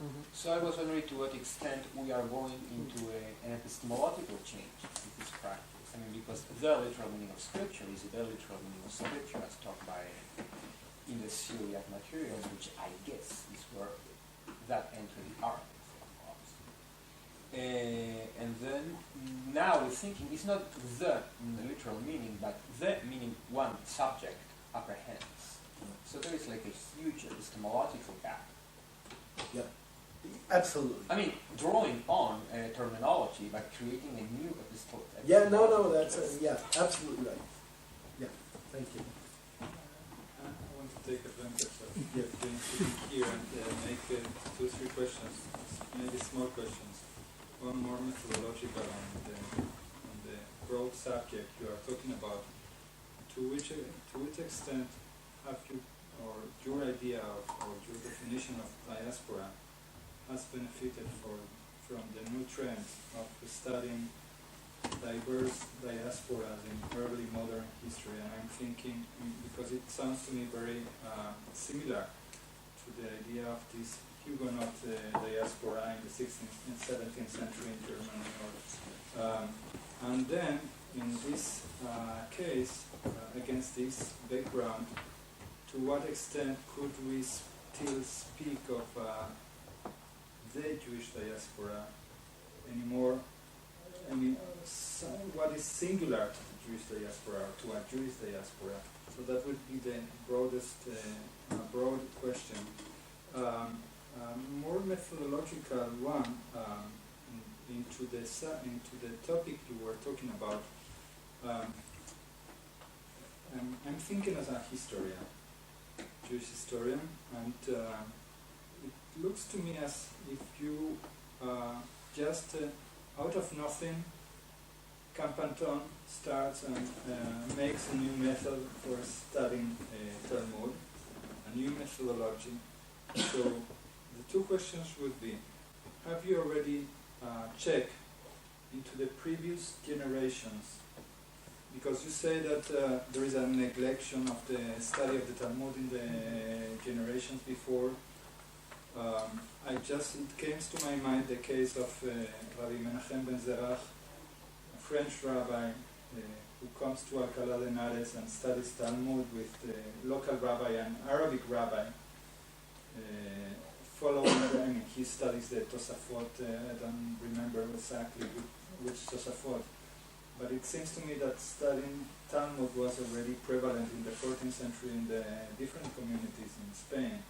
Mm-hmm. So I was wondering to what extent we are going into an epistemological change in this practice. I mean, because the literal meaning of scripture is the literal meaning of scripture as taught by in the Syriac materials, which I guess is where that entered the art from us. And then now we're thinking it's not the literal meaning, but the meaning one subject apprehends. So there is like a huge epistemological gap. Yeah, absolutely. I mean, drawing on terminology, but creating a new epistemology. Yeah, no, that's yeah, absolutely right. Yeah, thank you. I want to take advantage of being sitting here and make 2 or 3 questions, maybe small questions. One more methodological on the broad subject you are talking about. To which extent have you, or your idea of, or your definition of diaspora has benefited from the new trends of studying diverse diasporas in early modern history? And I'm thinking, because it sounds to me very similar to the idea of this Huguenot diaspora in the 16th and 17th century in Germany. And then, in this case, against this background, to what extent could we still speak of the Jewish diaspora anymore? I mean, what is singular to the Jewish diaspora, or to a Jewish diaspora? So that would be the broadest, broad question. More methodological one into the topic you were talking about. I'm thinking as a historian, Jewish historian, and it looks to me as if you just out of nothing, Campanton starts and makes a new method for studying Talmud, a new methodology. So the 2 questions would be, have you already checked into the previous generations? Because you say that there is a neglection of the study of the Talmud in the generations before. It came to my mind the case of Rabbi Menachem ben Zerach, a French rabbi who comes to Alcalá de Henares and studies Talmud with the local rabbi and Arabic rabbi. Following, he studies the Tosafot. I don't remember exactly which Tosafot, but it seems to me that studying Talmud was already prevalent in the 14th century in the different communities in Spain,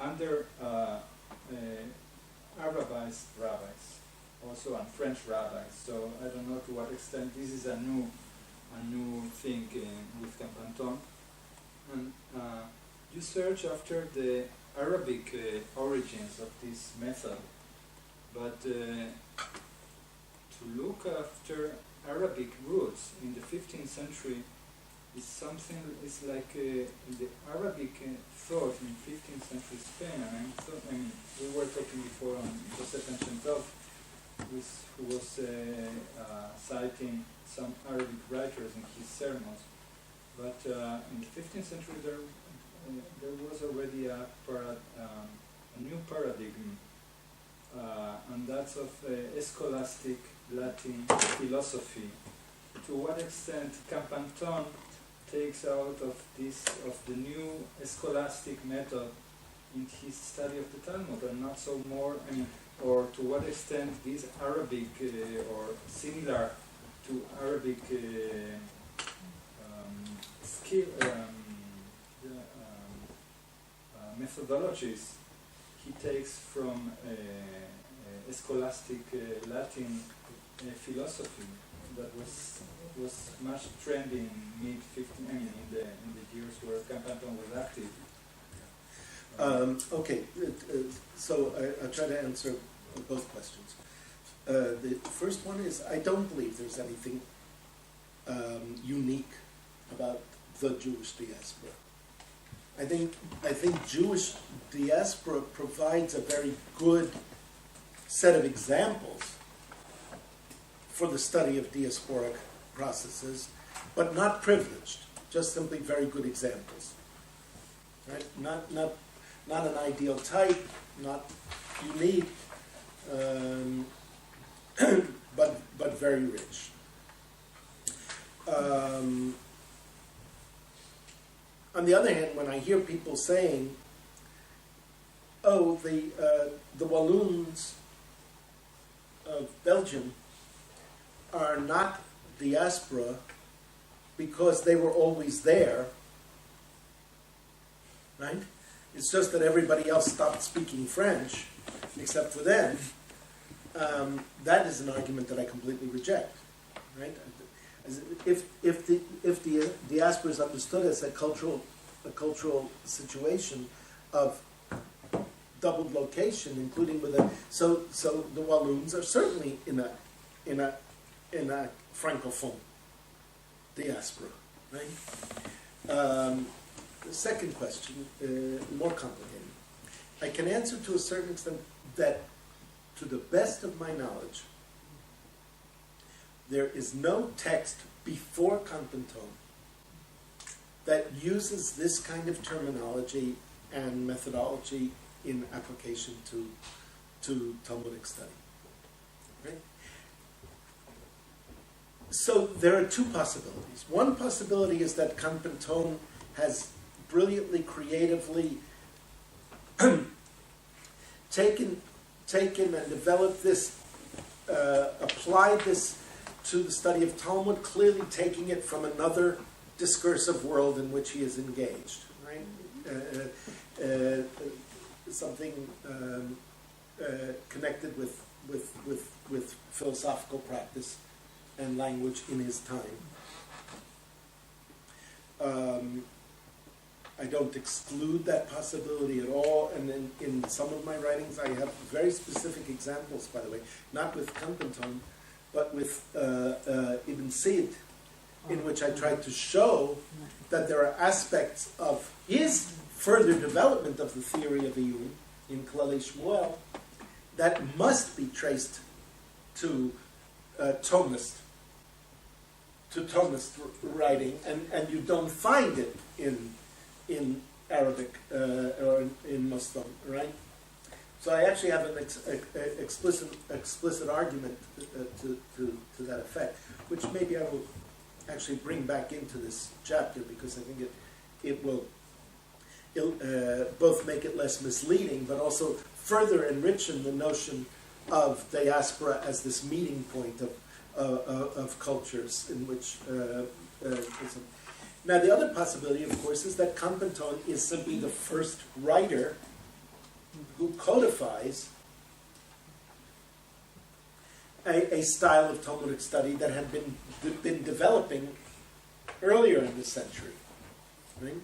under Arabized rabbis, also and French rabbis. So I don't know to what extent this is a new thing with Campanton. And you search after the Arabic origins of this method, but to look after Arabic roots in the 15th century is something, it's like the Arabic thought in 15th century Spain. And I mean, we were talking before on Joseph Enchentoff, who was citing some Arabic writers in his sermons. But in the 15th century, there was already a new paradigm, and that's of scholastic Latin philosophy. To what extent Campanton takes out of the new scholastic method in his study of the Talmud, and not so more, I mean, or to what extent this Arabic or similar to Arabic methodologies he takes from scholastic Latin philosophy that was much trendy in mid-15, I mean, in the years where Campanton was active. Okay, so I'll try to answer both questions. The first one is, I don't believe there's anything unique about the Jewish diaspora. I think Jewish diaspora provides a very good set of examples for the study of diasporic processes, but not privileged, just simply very good examples. Right? Not an ideal type, not unique, but very rich. On the other hand, when I hear people saying, "Oh, the Walloons of Belgium are not diaspora because they were always there," right? It's just that everybody else stopped speaking French, except for them. That is an argument that I completely reject, right? If the diaspora is understood as a cultural situation of doubled location, including with so the Walloons are certainly in a francophone diaspora, right? The second question, more complicated. I can answer to a certain extent that, to the best of my knowledge, there is no text before Campanton that uses this kind of terminology and methodology in application to Talmudic study. Right? So there are two possibilities. One possibility is that Campanton has brilliantly, creatively taken and developed this, applied this to the study of Talmud, clearly taking it from another discursive world in which he is engaged, right? Something connected with philosophical practice and language in his time. I don't exclude that possibility at all, and in some of my writings I have very specific examples, by the way, not with Campanton, but with Ibn Sid, in which I tried to show that there are aspects of his further development of the theory of Iyun in Klalei Shmuel that must be traced to Thomist writing, and you don't find it in Arabic or in Muslim, right? So I actually have an explicit argument to that effect, which maybe I will actually bring back into this chapter, because I think it will both make it less misleading, but also further enrichen the notion of diaspora as this meeting point of cultures in which. Now, the other possibility, of course, is that Campanton is simply the first writer who codifies a style of Talmudic study that had been developing earlier in the century, right?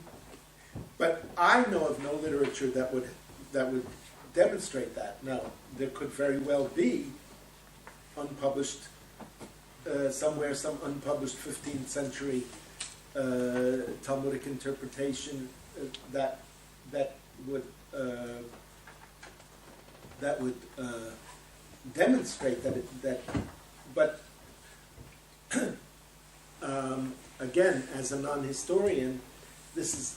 but I know of no literature that would demonstrate that. Now, there could very well be unpublished, somewhere some unpublished 15th century Talmudic interpretation that would demonstrate that but again, as a non-historian, this is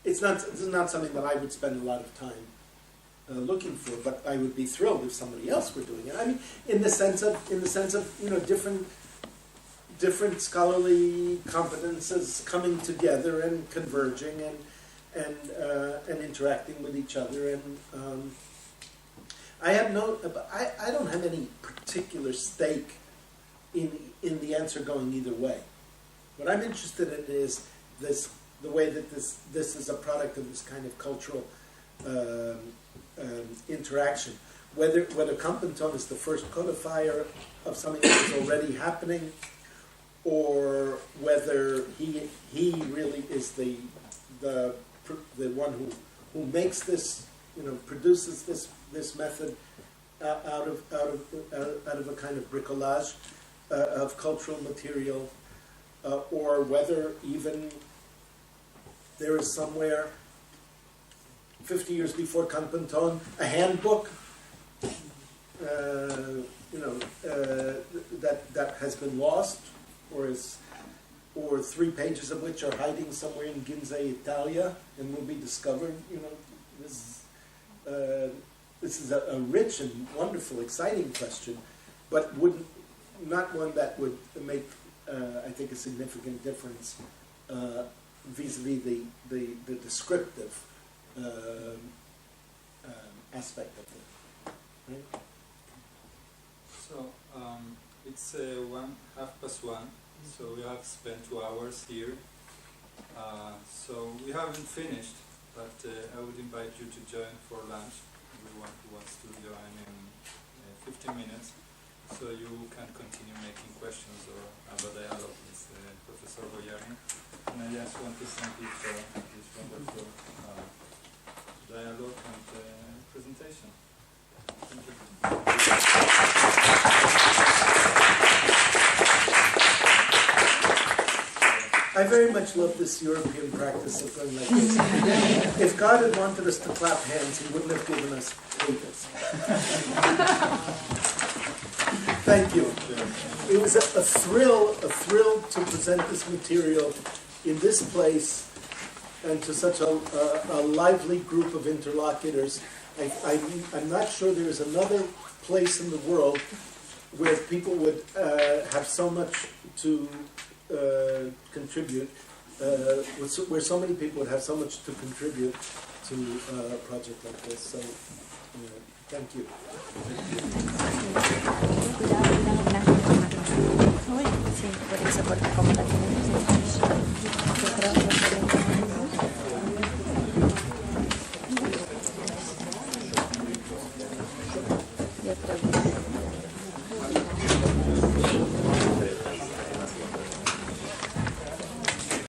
this is not something that I would spend a lot of time looking for, but I would be thrilled if somebody else were doing it. I mean, in the sense of different scholarly competences coming together and converging and interacting with each other. And I don't have any particular stake in the answer going either way. What I'm interested in is the way that this is a product of this kind of cultural interaction. Whether Kampenton is the first codifier of something that is already happening, or whether he really is the one who makes this, produces this method out of a kind of bricolage of cultural material, or whether even there is somewhere 50 years before Kampenton a handbook that has been lost, or 3 pages of which are hiding somewhere in Ginza, Italia, and will be discovered. This is a rich and wonderful, exciting question, but not one that would make, I think, a significant difference vis-a-vis the descriptive aspect of it. Right? So it's 1:30, so we have spent 2 hours here. So we haven't finished, but I would invite you to join for lunch. Everyone who wants to join in 15 minutes, so you can continue making questions or have a dialogue with Professor Boyarin. And I just want to thank you for this wonderful dialogue and presentation. Thank you. I very much love this European practice of going like this. If God had wanted us to clap hands, He wouldn't have given us papers. Thank you. It was a thrill to present this material in this place and to such a lively group of interlocutors. I'm not sure there is another place in the world where people would have so much to contribute, where so many people would have so much to contribute to a project like this. So, thank you. Sí, por eso, porque como la tenemos